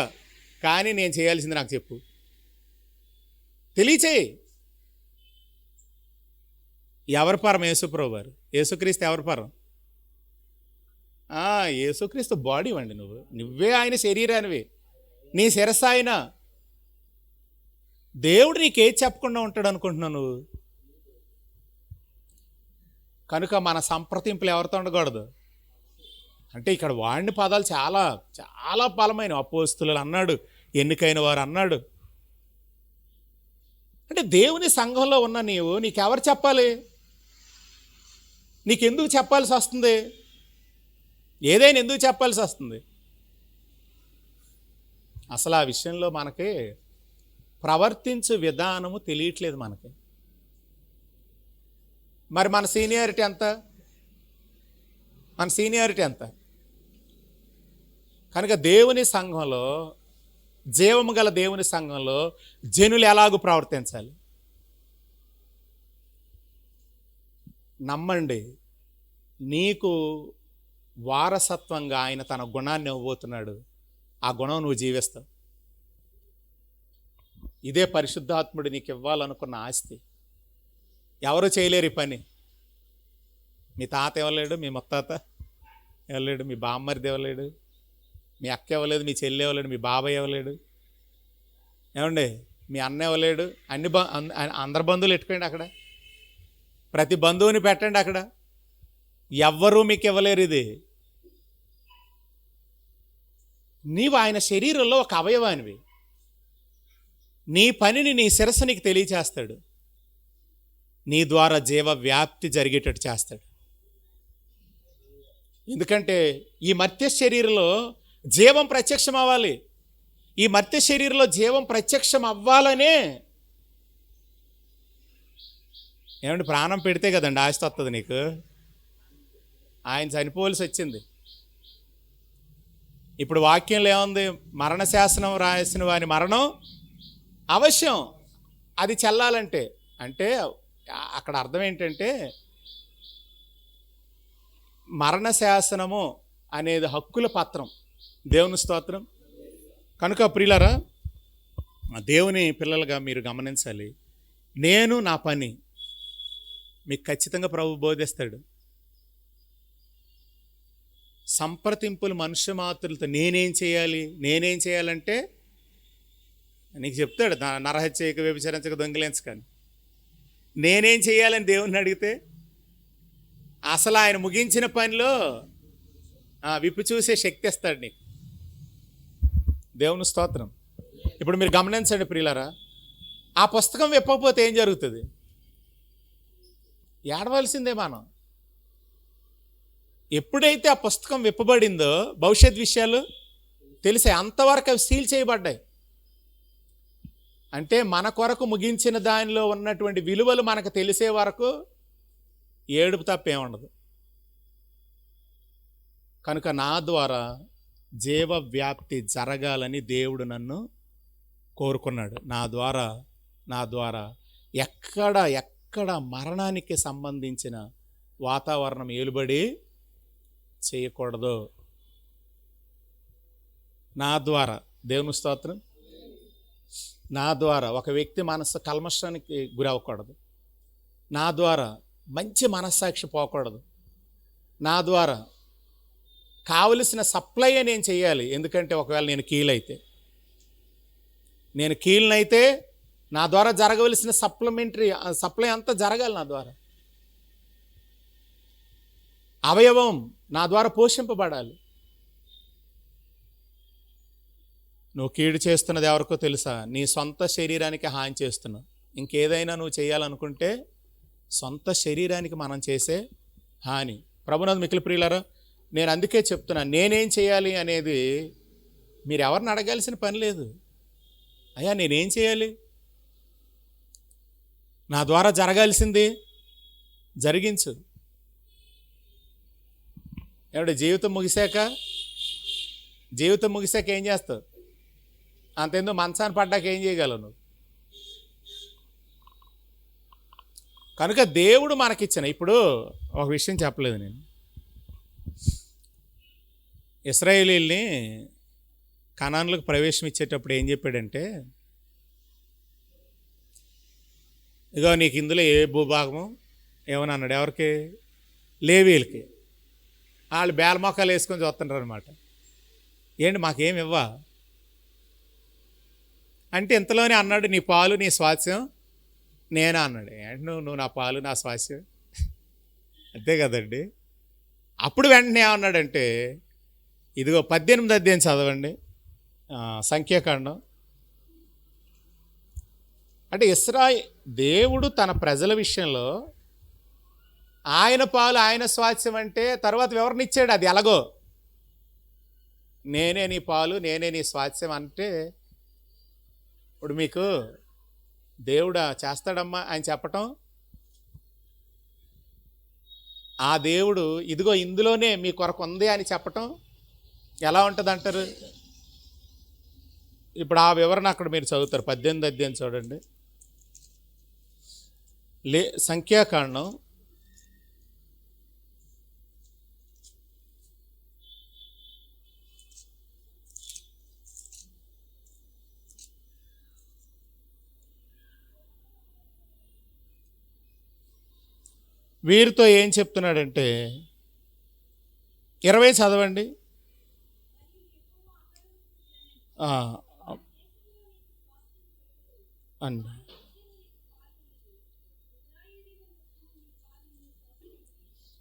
కానీ నేను చేయాల్సింది నాకు చెప్పు, తెలియచేయి. ఎవరి పరం? యేసుప్రభు వారు. యేసుక్రీస్తు ఎవరి పరం? యేసుక్రీస్తు బాడీ వండి, నువ్వే ఆయన శరీరానివి, నీ శిరస్సు ఆయన. దేవుడు నీకేది చెప్పకుండా ఉంటాడు అనుకుంటున్నావు నువ్వు? కనుక మన సంప్రదింపులు ఎవరితో ఉండకూడదు. అంటే ఇక్కడ వాడిన పదాలు చాలా చాలా బలమైన. అపోస్తులు అన్నాడు, ఎన్నికైన వారు అన్నాడు. అంటే దేవుని సంఘంలో ఉన్న నీకెవరు చెప్పాలి? నీకెందుకు చెప్పాల్సి వస్తుంది? ఏదైనా ఎందుకు చెప్పాల్సి వస్తుంది? అసలు ఆ విషయంలో మనకి ప్రవర్తించే విధానము తెలియట్లేదు మనకి. మరి మన సీనియారిటీ ఎంత? మన సీనియారిటీ ఎంత? కనుక దేవుని సంఘంలో, జీవము గల దేవుని సంఘంలో జనులు ఎలాగూ ప్రవర్తించాలి? నమ్మండి, నీకు వారసత్వంగా ఆయన తన గుణాన్ని ఇవ్వబోతున్నాడు. ఆ గుణం నువ్వు జీవిస్తావు. ఇదే పరిశుద్ధాత్ముడు నీకు ఇవ్వాలనుకున్న ఆస్తి. ఎవరు చేయలేరు ఈ పని. మీ తాత ఇవ్వలేడు, మీ ముత్తాత ఇవ్వలేడు, మీ బామ్మరిది ఇవ్వలేడు, మీ అక్క ఇవ్వలేదు, మీ చెల్లి ఇవ్వలేడు, మీ బాబాయ్ ఇవ్వలేడు, ఏమండి మీ అన్న ఇవ్వలేడు. అందరి బంధువులు ఎట్టుకోండి అక్కడ, ప్రతి బంధువుని పెట్టండి అక్కడ, ఎవ్వరూ మీకు ఇవ్వలేరు. ఇది నీవు ఆయన శరీరంలో ఒక అవయవానివి. నీ పనిని నీ శిరస్సు నీకు తెలియచేస్తాడు. నీ ద్వారా జీవ వ్యాప్తి జరిగేటట్టు చేస్తాడు. ఎందుకంటే ఈ మర్త్య శరీరంలో జీవం ప్రత్యక్షం అవ్వాలి. ఈ మర్త్య శరీరంలో జీవం ప్రత్యక్షం అవ్వాలనే ఏమంటే ప్రాణం పెడితే కదండి ఆస్తి వస్తుంది నీకు. ఆయన చనిపోవలసి వచ్చింది. ఇప్పుడు వాక్యంలో ఏముంది? మరణ శాసనం రాసిన వారి మరణం అవశ్యం. అది చెల్లాలంటే, అంటే అక్కడ అర్థం ఏంటంటే మరణ శాసనము అనేది హక్కుల పత్రం. దేవుని స్తోత్రం. కనుక ప్రియులారా, దేవుని పిల్లలుగా మీరు గమనించాలి. నేను నా పని మీకు ఖచ్చితంగా ప్రభు బోధిస్తాడు. సంప్రదింపులు మనుష్య మాత్రులతో నేనేం చేయాలంటే నీకు చెప్తాడు. నరహత్యక, వ్యభిచరించక, దొంగిలించకని. నేనేం చేయాలని దేవుణ్ణి అడిగితే అసలు ఆయన ముగించిన పనిలో విప్పు చూసే శక్తి ఇస్తాడు నీకు. దేవుని స్తోత్రం. ఇప్పుడు మీరు గమనించండి ప్రియులారా, ఆ పుస్తకం విప్పకపోతే ఏం జరుగుతుంది? ఏడవలసిందే మనం. ఎప్పుడైతే ఆ పుస్తకం విప్పబడిందో భవిష్యత్ విషయాలు తెలిసే అంతవరకు అవి సీల్ చేయబడ్డాయి. అంటే మన కొరకు ముగించిన దానిలో ఉన్నటువంటి విలువలు మనకు తెలిసే వరకు ఏడుపు తప్పేముండదు. కనుక నా ద్వారా జీవ వ్యాప్తి జరగాలని దేవుడు నన్ను కోరుకున్నాడు. నా ద్వారా ఎక్కడ మరణానికి సంబంధించిన వాతావరణం ఏలుబడి చేయకూడదు. నా ద్వారా, దేవుని స్తోత్రం, నా ద్వారా ఒక వ్యక్తి మనసు కల్మషానికి గురి అవ్వకూడదు. నా ద్వారా మంచి మనస్సాక్షి పోకూడదు. నా ద్వారా కావలసిన సప్లై నేను చేయాలి. ఎందుకంటే ఒకవేళ నేను కీలనైతే నా ద్వారా జరగవలసిన సప్లై అంతా జరగాలి. నా ద్వారా అవయవం నా ద్వారా పోషింపబడాలి. నువ్వు కీడు చేస్తున్నది ఎవరికో తెలుసా? నీ సొంత శరీరానికి హాని చేస్తున్నావు. ఇంకేదైనా నువ్వు చేయాలనుకుంటే సొంత శరీరానికి మనం చేసే హాని. ప్రభునందు మిక్కిలి ప్రియులారా, నేను అందుకే చెప్తున్నా, నేనేం చేయాలి అనేది మీరు ఎవరిని అడగాల్సిన పని లేదు. అయ్యా నేనేం చేయాలి? నా ద్వారా జరగాల్సింది జరిగించు. ఏమిటి జీవితం ముగిసాక ఏం చేస్తావు? అంతెందుకు మంచాన్ని పడ్డాక ఏం చేయగలవు నువ్వు? కనుక దేవుడు మనకిచ్చిన, ఇప్పుడు ఒక విషయం చెప్పలేదు నేను, ఇశ్రాయేలీల్ని కనానులకు ప్రవేశం ఇచ్చేటప్పుడు ఏం చెప్పాడంటే, ఇగో నీకు ఇందులో ఏ భూభాగము ఏమని అన్నాడు. ఎవరికి? లేవీలకి. వాళ్ళు బేలమొక్కలు వేసుకొని చూస్తుంటారు అనమాట. ఏంటి మాకేమి ఇవ్వా అంటే ఇంతలోనే అన్నాడు, నీ పాలు నీ స్వాస్యం నేనా అన్నాడు. ఏంటి నువ్వు నా పాలు నా స్వాస్యం అంతే కదండి. అప్పుడు వెంటనే ఏమన్నాడంటే, ఇదిగో 18 అధ్యాయం చదవండి, సంఖ్యాకాండం. అంటే దేవుడు తన ప్రజల విషయంలో ఆయన పాలు ఆయన స్వాస్యం అంటే తర్వాత వివరణిచ్చాడు. అది ఎలాగో, నేనే నీ పాలు నేనే నీ స్వాస్యం అంటే ఇప్పుడు మీకు దేవుడా చేస్తాడమ్మా ఆయన చెప్పటం, ఆ దేవుడు ఇదిగో ఇందులోనే మీ కొరకు ఉంది అని చెప్పటం ఎలా ఉంటుంది అంటారు? ఇప్పుడు ఆ వివరణ అక్కడ మీరు చదువుతారు. 18 అధ్యాయం చూడండి, సంఖ్యాకాండం వీరితో ఏం చెప్తున్నాడంటే 20 చదవండి. అండి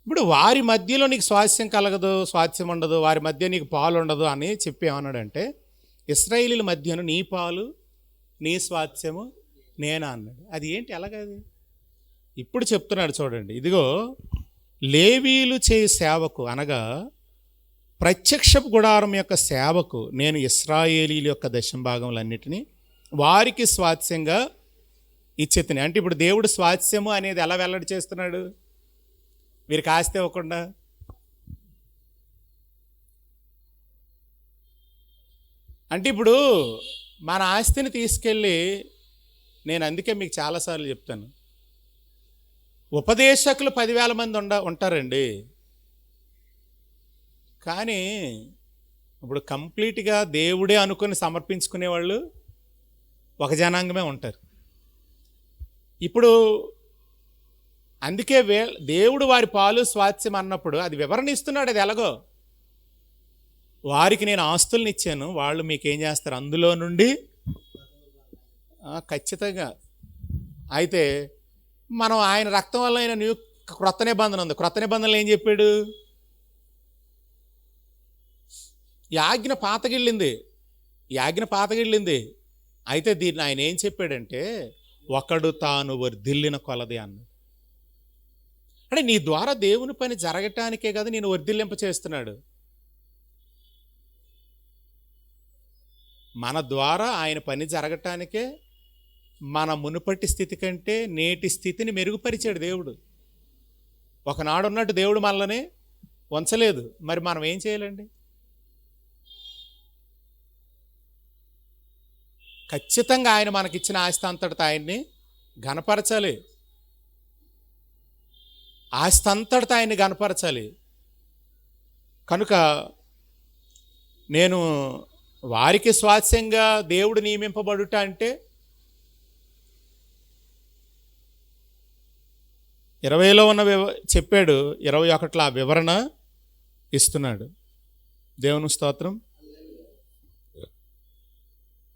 ఇప్పుడు వారి మధ్యలో నీకు స్వాస్యం కలగదు, స్వాస్యం ఉండదు, వారి మధ్య నీకు పాలు ఉండదు అని చెప్పి ఏమన్నాడంటే, ఇశ్రాయేలీల మధ్యను నీ పాలు నీ స్వాస్యము నేనా అన్నాడు. అది ఏంటి ఎలాగది? ఇప్పుడు చెప్తున్నాడు చూడండి, ఇదిగో లేవీలు చేయి సేవకు అనగా ప్రత్యక్షపు గుడారం యొక్క సేవకు నేను ఇశ్రాయేలీల యొక్క దశంభాగములన్నిటినీ వారికి స్వాస్యంగా ఇచ్చేతిని. అంటే ఇప్పుడు దేవుడు స్వాస్యము అనేది ఎలా వెల్లడి చేస్తున్నాడు? వీరికి ఆస్తి ఇవ్వకుండా. అంటే ఇప్పుడు మన ఆస్తిని తీసుకెళ్ళి, నేను అందుకే మీకు చాలాసార్లు చెప్తాను, ఉపదేశకులు 10,000 మంది ఉంటారండి, కానీ ఇప్పుడు కంప్లీట్గా దేవుడే అనుకుని సమర్పించుకునే వాళ్ళు ఒక జనాంగమే ఉంటారు. ఇప్పుడు అందుకే దేవుడు వారి పాలు స్వాస్యం అన్నప్పుడు అది వివరణ ఇస్తున్నాడు. అది ఎలాగో, వారికి నేను ఆస్తుల్ని ఇచ్చాను, వాళ్ళు మీకేం చేస్తారు అందులో నుండి ఖచ్చితంగా. అయితే మనం ఆయన రక్తం వల్ల ఆయన క్రొత్త నిబంధన ఉంది. క్రొత్త నిబంధనలు ఏం చెప్పాడు? యాజ్ఞ పాతగిళ్ళింది. అయితే దీన్ని ఆయన ఏం చెప్పాడంటే, ఒకడు తాను వర్ధిల్లిన కొలది అన్నాడు. అంటే నీ ద్వారా దేవుని పని జరగటానికే కదా నేను వర్ధిల్లింప చేస్తున్నాడు. మన ద్వారా ఆయన పని జరగటానికే మన మునుపటి స్థితి కంటే నేటి స్థితిని మెరుగుపరిచాడు దేవుడు. ఒకనాడు ఉన్నట్టు దేవుడు మనల్ని ఉంచలేదు. మరి మనం ఏం చేయాలండి? ఖచ్చితంగా ఆయన మనకిచ్చిన ఆస్తి అంతటితో ఆయన్ని ఘనపరచాలి. ఆస్తి అంతటితో ఆయన్ని ఘనపరచాలి. కనుక నేను వారికి స్వాస్యంగా దేవుడు నియమింపబడుట అంటే 20లో ఉన్న చెప్పాడు, 21లో ఆ వివరణ ఇస్తున్నాడు. దేవుని స్తోత్రం.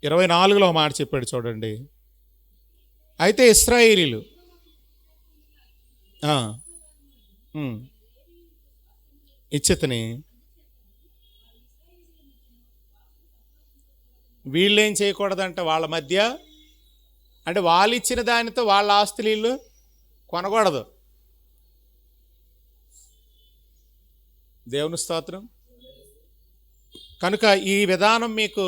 24లో మాట చెప్పాడు చూడండి. అయితే ఇశ్రాయేలీలు ఇచ్చతని వీళ్ళేం చేయకూడదంట, వాళ్ళ మధ్య అంటే వాళ్ళు ఇచ్చిన దానితో వాళ్ళ ఆస్తులు వీళ్ళు కొనకూడదు. దేవుని స్తోత్రం. కనుక ఈ విధానం మీకు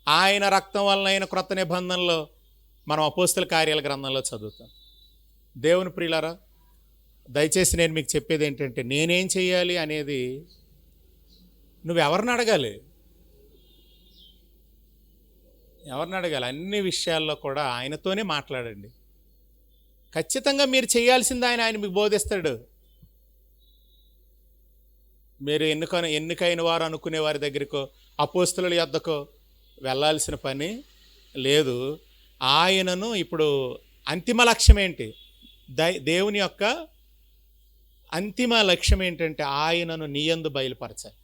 ఆయన రక్తం వలన అయిన క్రొత్త నిబంధనలో మనం అపోస్తల కార్యాల గ్రంథంలో చదువుతాం. దేవుని ప్రియులారా, దయచేసి నేను మీకు చెప్పేది ఏంటంటే, నేనేం చెయ్యాలి అనేది నువ్వెవరిని అడగాలి? ఎవరిని అడగాలి? అన్ని విషయాల్లో కూడా ఆయనతోనే మాట్లాడండి. ఖచ్చితంగా మీరు చేయాల్సింది ఆయన మీకు బోధిస్తాడు. మీరు ఎన్నికైన వారు అనుకునే వారి దగ్గరకో అపోస్తలుల యొద్దకో వెళ్ళాల్సిన పని లేదు. ఆయనను ఇప్పుడు అంతిమ లక్ష్యం ఏంటి? దేవుని యొక్క అంతిమ లక్ష్యం ఏంటంటే ఆయనను నీ యందు బయలుపరచాలి.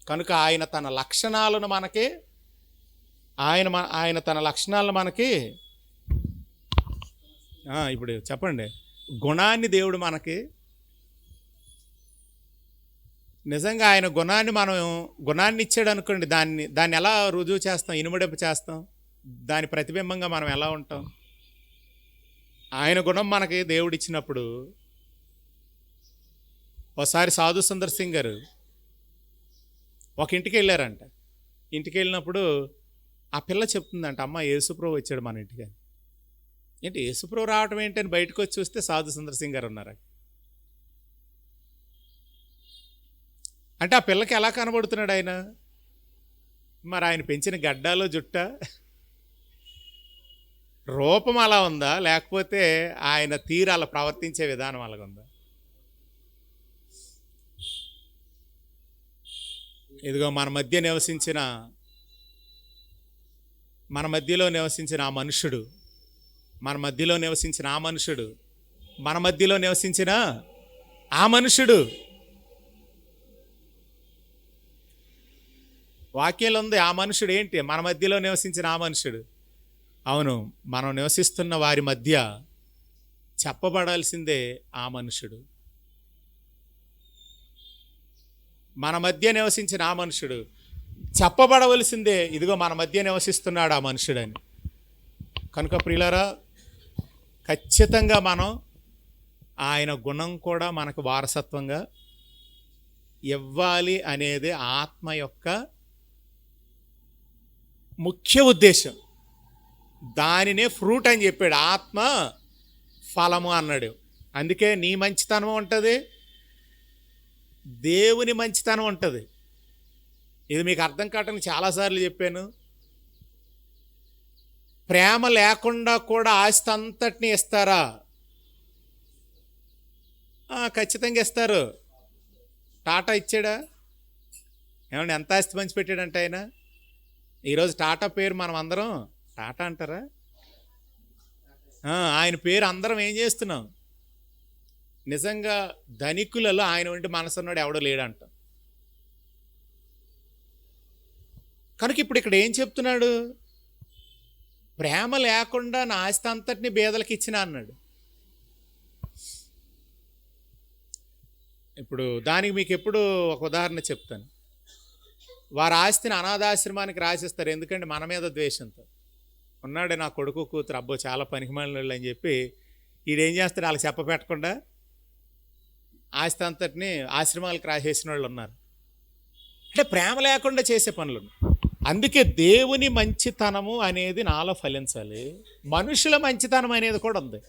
కనుక ఆయన తన లక్షణాలను మనకి ఆయన తన లక్షణాలను మనకి ఇప్పుడు చెప్పండి, గుణాన్ని దేవుడు మనకి నిజంగా ఆయన గుణాన్ని ఇచ్చాడు అనుకోండి, దాన్ని ఎలా రుజువు చేస్తాం, ఇనుమడింపు చేస్తాం, దాని ప్రతిబింబంగా మనం ఎలా ఉంటాం? ఆయన గుణం మనకి దేవుడు ఇచ్చినప్పుడు, ఒకసారి సాధు సుందర్ సింగ్ గారు ఒక ఇంటికి వెళ్ళారంట. ఇంటికి వెళ్ళినప్పుడు ఆ పిల్ల చెప్తుందంట, అమ్మ యేసుప్రభు వచ్చాడు మన ఇంటికి. ఏంటి యేసుప్రభు రావటం ఏంటని బయటకు వచ్చి చూస్తే సాధు సుందర్ సింగ్ గారు ఉన్నారు. అంటే ఆ పిల్లకి ఎలా కనబడుతున్నాడు ఆయన? మరి ఆయన పెంచిన గడ్డాలో జుట్ట రూపం అలా ఉందా, లేకపోతే ఆయన తీరు అలా ప్రవర్తించే విధానం అలాగుందా? ఇదిగో మన మధ్యలో నివసించిన ఆ మనుషుడు, మన మధ్యలో నివసించిన ఆ మనుషుడు వాక్యంలో ఉంది. ఆ మనుషుడు ఏంటి? మన మధ్యలో నివసించిన ఆ మనుషుడు. అవును, మనం నివసిస్తున్న వారి మధ్య చెప్పబడాల్సిందే ఆ మనుషుడు. మన మధ్య నివసించిన ఆ మనుషుడు చెప్పబడవలసిందే, ఇదిగో మన మధ్య నివసిస్తున్నాడు ఆ మనుషుడని. కనుక ప్రియులారా, ఖచ్చితంగా మనం ఆయన గుణం కూడా మనకు వారసత్వంగా ఇవ్వాలి అనేది ఆత్మ యొక్క ముఖ్య ఉద్దేశం. దానినే ఫ్రూట్ అని చెప్పాడు, ఆత్మ ఫలము అన్నాడు. అందుకే నీ మంచితనం ఉంటుంది, దేవుని మంచితనం ఉంటుంది. ఇది మీకు అర్థం కావటానికి చాలాసార్లు చెప్పాను. ప్రేమ లేకుండా కూడా ఆస్తి అంతటిని ఇస్తారా? ఖచ్చితంగా ఇస్తారు. టాటా ఇచ్చాడా? ఏమంటే ఎంత ఆస్తి పంచి పెట్టాడంటే ఆయన. ఈరోజు టాటా పేరు మనం అందరం టాటా అంటారా? ఆయన పేరు అందరం ఏం చేస్తున్నాం? నిజంగా ధనికులలో ఆయన వంటి మనసున్నాడు ఎవడో లేడంట. కనుక ఇప్పుడు ఇక్కడ ఏం చెప్తున్నాడు? ప్రేమ లేకుండా నా ఆస్తి అంతటిని బేదలకు ఇచ్చిన అన్నాడు. ఇప్పుడు దానికి మీకు ఎప్పుడు ఒక ఉదాహరణ చెప్తాను. వారి ఆస్తిని అనాథాశ్రమానికి రాసిస్తారు. ఎందుకంటే మన మీద ద్వేషంతో. ఉన్నాడే నా కొడుకు కూతురు, అబ్బో చాలా పనికిమాలిన వాళ్ళు అని చెప్పి ఈడేం చేస్తాడు, వాళ్ళకి చెప్పపెట్టకుండా ఆస్తి అంతటిని ఆశ్రమాలకు రాసేసిన వాళ్ళు ఉన్నారు. అంటే ప్రేమ లేకుండా చేసే పనులు. అందుకే దేవుని మంచితనము అనేది నాలో ఫలించాలి, మనుషుల మంచితనం అనేది కూడా ఉంది.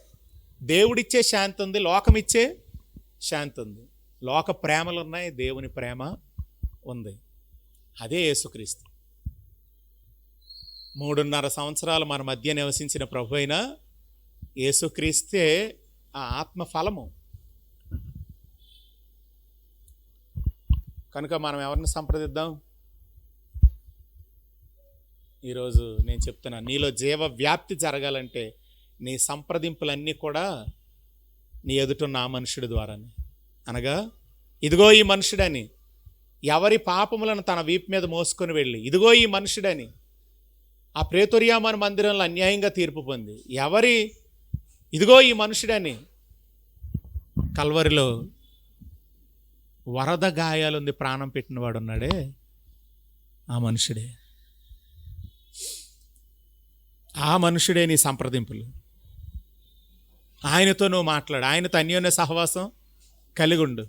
దేవుడిచ్చే శాంతి ఉంది, లోకమిచ్చే శాంతి ఉంది. లోక ప్రేమలు ఉన్నాయి, దేవుని ప్రేమ ఉంది. అదే యేసుక్రీస్తు. 3.5 సంవత్సరాలు మన మధ్య నివసించిన ప్రభు అయిన యేసుక్రీస్తే ఆ ఆత్మ ఫలము. కనుక మనం ఎవరిని సంప్రదిద్దాం? ఈరోజు నేను చెప్తున్నా, నీలో జీవ వ్యాప్తి జరగాలంటే నీ సంప్రదింపులన్నీ కూడా నీ ఎదుటున్న ఆ మనుషుడి ద్వారానే. అనగా ఇదిగో ఈ మనుషుడని, ఎవరి పాపములను తన వీపు మీద మోసుకొని వెళ్ళి ఇదిగో ఈ మనుషుడని ఆ ప్రేతొరియామను మందిరంలో అన్యాయంగా తీర్పు పొంది ఇదిగో ఈ మనుషుడని కల్వరిలో వరద గాయాలుంది ప్రాణం పెట్టినవాడు ఉన్నాడే, ఆ మనుషుడే. ఆ మనుషుడే నీ సంప్రదింపులు. ఆయనతో నువ్వు మాట్లాడు, ఆయనతో అన్యోన్య సహవాసం కలిగి ఉండు.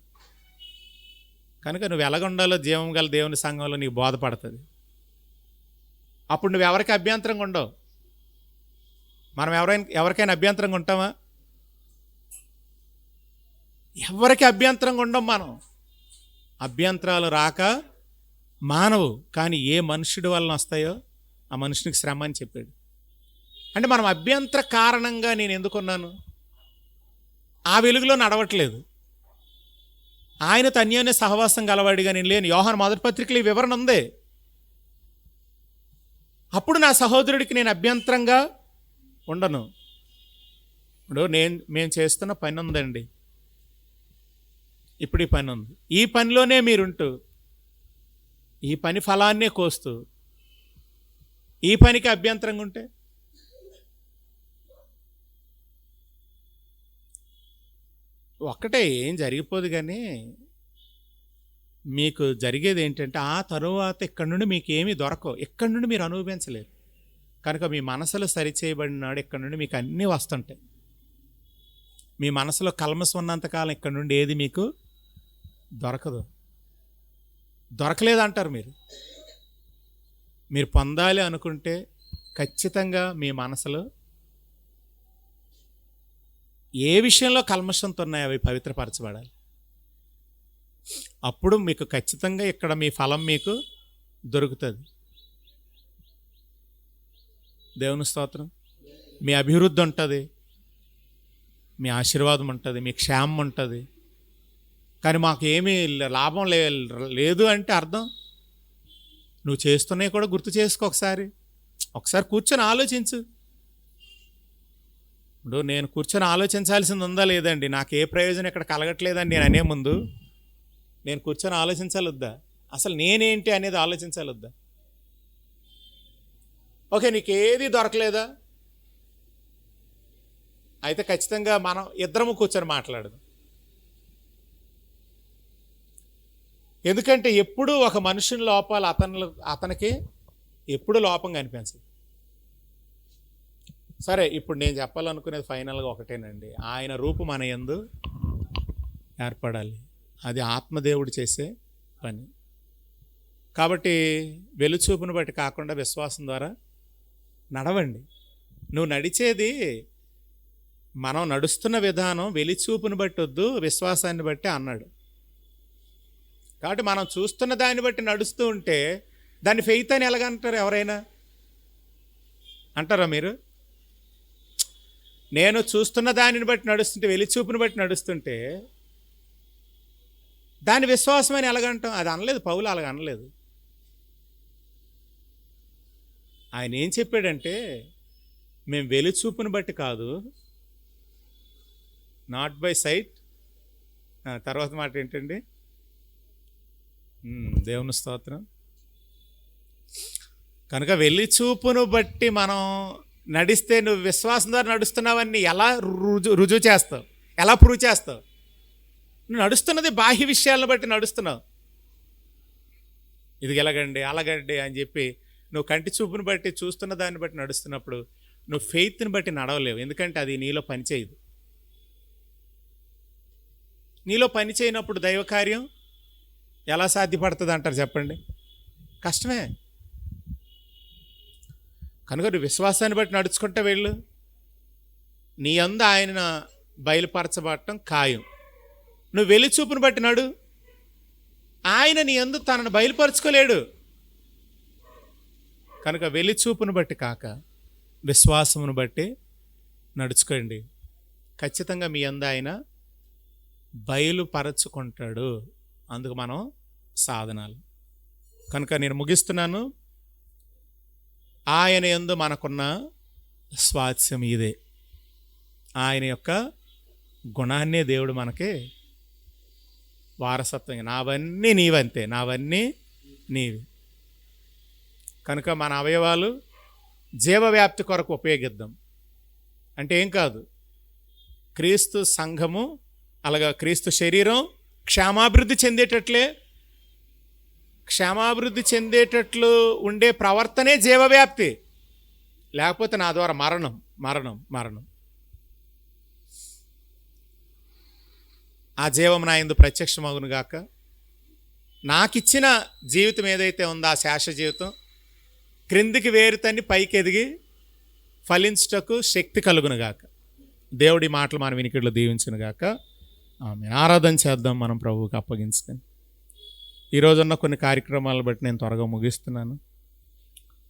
కనుక నువ్వు ఎలాగుండాలో జీవం గల దేవుని సంఘంలో నీకు బోధపడుతుంది. అప్పుడు నువ్వు ఎవరికి అభ్యంతరంగా ఉండవు. మనం ఎవరికైనా అభ్యంతరంగా ఉంటామా? ఎవరికి అభ్యంతరంగా ఉండం మనం. అభ్యంతరాలు రాక మానవు, కానీ ఏ మనుషుడి వలన వస్తాయో ఆ మనుషునికి శ్రమ అని చెప్పాడు. అంటే మనం అభ్యంతర కారణంగా నేను ఎందుకున్నాను? ఆ వెలుగులో నడవట్లేదు, ఆయనతో అన్యోన్య సహవాసం గలవాడిగా నేను లేను. యోహాను మొదటి పత్రికలో ఈ వివరణ ఉంది. అప్పుడు నా సహోదరుడికి నేను అభ్యంతరంగా ఉండను. ఇప్పుడు మేము చేస్తున్న పని ఉందండి, ఇప్పుడు ఈ పని ఉంది, ఈ పనిలోనే మీరుంటూ ఈ పని ఫలాన్నే కోస్తూ ఈ పనికి అభ్యంతరంగా ఉంటే ఒక్కటే ఏం జరిగిపోదు. కానీ మీకు జరిగేది ఏంటంటే ఆ తరువాత ఇక్కడి నుండి మీకు ఏమీ దొరకవు, ఇక్కడి నుండి మీరు అనుభవించలేరు. కనుక మీ మనసులో సరిచేయబడినాడు ఇక్కడి నుండి మీకు అన్నీ వస్తుంటాయి. మీ మనసులో కల్మసం ఉన్నంతకాలం ఇక్కడి నుండి ఏది మీకు దొరకదు. దొరకలేదంటారు. మీరు పొందాలి అనుకుంటే ఖచ్చితంగా మీ మనసులో ఏ విషయంలో కల్మషంతో ఉన్నాయో అవి పవిత్రపరచబడాలి. అప్పుడు మీకు ఖచ్చితంగా ఇక్కడ మీ ఫలం మీకు దొరుకుతుంది. దేవుని స్తోత్రం. మీ అభివృద్ధి ఉంటుంది, మీ ఆశీర్వాదం ఉంటుంది, మీ క్షేమం ఉంటుంది. కానీ మాకు ఏమీ లాభం లేదు అంటే అర్థం నువ్వు చేస్తున్నాయి కూడా గుర్తు చేసుకో. ఒకసారి కూర్చొని ఆలోచించు. ఇప్పుడు నేను కూర్చొని ఆలోచించాల్సింది ఉందా లేదండి? నాకు ఏ ప్రయోజనం ఇక్కడ కలగట్లేదని నేను అనే ముందు నేను కూర్చొని ఆలోచించాలి వద్దా? అసలు నేనేంటి అనేది ఆలోచించాలి వద్దా? ఓకే, నీకేది దొరకలేదా? అయితే ఖచ్చితంగా మనం ఇద్దరము కూర్చొని మాట్లాడదాం. ఎందుకంటే ఎప్పుడూ ఒక మనుషుని లోపాలు అతనికి ఎప్పుడు లోపం కనిపించదు. సరే, ఇప్పుడు నేను చెప్పాలనుకునేది ఫైనల్గా ఒకటేనండి. ఆయన రూపం మన యందు ఏర్పడాలి. అది ఆత్మదేవుడు చేసే పని. కాబట్టి వెలుచూపును బట్టి కాకుండా విశ్వాసం ద్వారా నడవండి. నువ్వు నడిచేది, మనం నడుస్తున్న విధానం వెలిచూపును బట్టి వద్దు, విశ్వాసాన్ని బట్టి అన్నాడు. కాబట్టి మనం చూస్తున్న దాన్ని బట్టి నడుస్తూ ఉంటే దాన్ని ఫెయిత్ అని ఎలాగంటారు? ఎవరైనా అంటారా మీరు? నేను చూస్తున్న దానిని బట్టి నడుస్తుంటే, వెలిచూపును బట్టి నడుస్తుంటే దాని విశ్వాసం అని ఎలాగంటాం? అది అనలేదు పౌలు, అలాగ అనలేదు. ఆయన ఏం చెప్పాడంటే, మేము వెలిచూపును బట్టి కాదు, నాట్ బై సైట్. తర్వాత మాట ఏంటండి? దేవుని స్తోత్రం. కనుక వెలిచూపును బట్టి మనం నడిస్తే నువ్వు విశ్వాసం ద్వారా నడుస్తున్నావని ఎలా రుజువు చేస్తావు? ఎలా ప్రూవ్ చేస్తావు? నువ్వు నడుస్తున్నది బాహ్య విషయాలను బట్టి నడుస్తున్నావు. ఇది ఎలాగండి అలాగండి అని చెప్పి నువ్వు కంటి చూపును బట్టి చూస్తున్న దాన్ని బట్టి నడుస్తున్నప్పుడు నువ్వు ఫెయిత్ని బట్టి నడవలేవు. ఎందుకంటే అది నీలో పనిచేయదు. నీలో పని చేయనప్పుడు దైవ కార్యం ఎలా సాధ్యపడుతుంది అంటారు చెప్పండి? కష్టమే. కనుక నువ్వు విశ్వాసాన్ని బట్టి నడుచుకుంటే వెళ్ళు, నీ యందు ఆయన బయలుపరచబడటం ఖాయం. నువ్వు వెలిచూపును బట్టి నడు, ఆయన నీ యందు తనను బయలుపరచుకోలేడు. కనుక వెలిచూపును బట్టి కాక విశ్వాసమును బట్టి నడుచుకోండి. ఖచ్చితంగా మీ యందు ఆయన బయలుపరచుకుంటాడు. అందుకు మనం సాధనాలు. కనుక నేను ముగిస్తున్నాను. ఆయన యందు మనకున్న స్వాస్థ్యం ఇదే. ఆయన యొక్క గుణాన్నే దేవుడు మనకి వారసత్వం. నావన్నీ నీవంతే, నావన్నీ నీవి. కనుక మన అవయవాలు జీవవ్యాప్తి కొరకు ఉపయోగిద్దాం. అంటే ఏం కాదు, క్రీస్తు సంఘము అలాగా క్రీస్తు శరీరం క్షేమాభివృద్ధి చెందేటట్లు ఉండే ప్రవర్తనే జీవవ్యాప్తి. లేకపోతే నా ద్వారా మరణం. ఆ జీవం నా యందు ప్రత్యక్షమగును గాక. నాకిచ్చిన జీవితం ఏదైతే ఉందో ఆ శేష జీవితం క్రిందికి వేరుతన్ని పైకి ఎదిగి ఫలించుటకు శక్తి కలుగును గాక. దేవుడి మాటలు మన వినికిడిలో దీవించును గాక. ఆమేన్. ఆరాధన చేద్దాం మనం ప్రభువుకి అప్పగించుకొని. ఈరోజున్న కొన్ని కార్యక్రమాలను బట్టి నేను త్వరగా ముగిస్తున్నాను.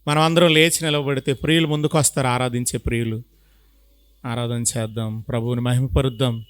మనం అందరం లేచి నిలబడితే ప్రియులు ముందుకు వస్తారు, ఆరాధించే ప్రియులు. ఆరాధన చేద్దాం, ప్రభువుని మహిమపరుద్దాం.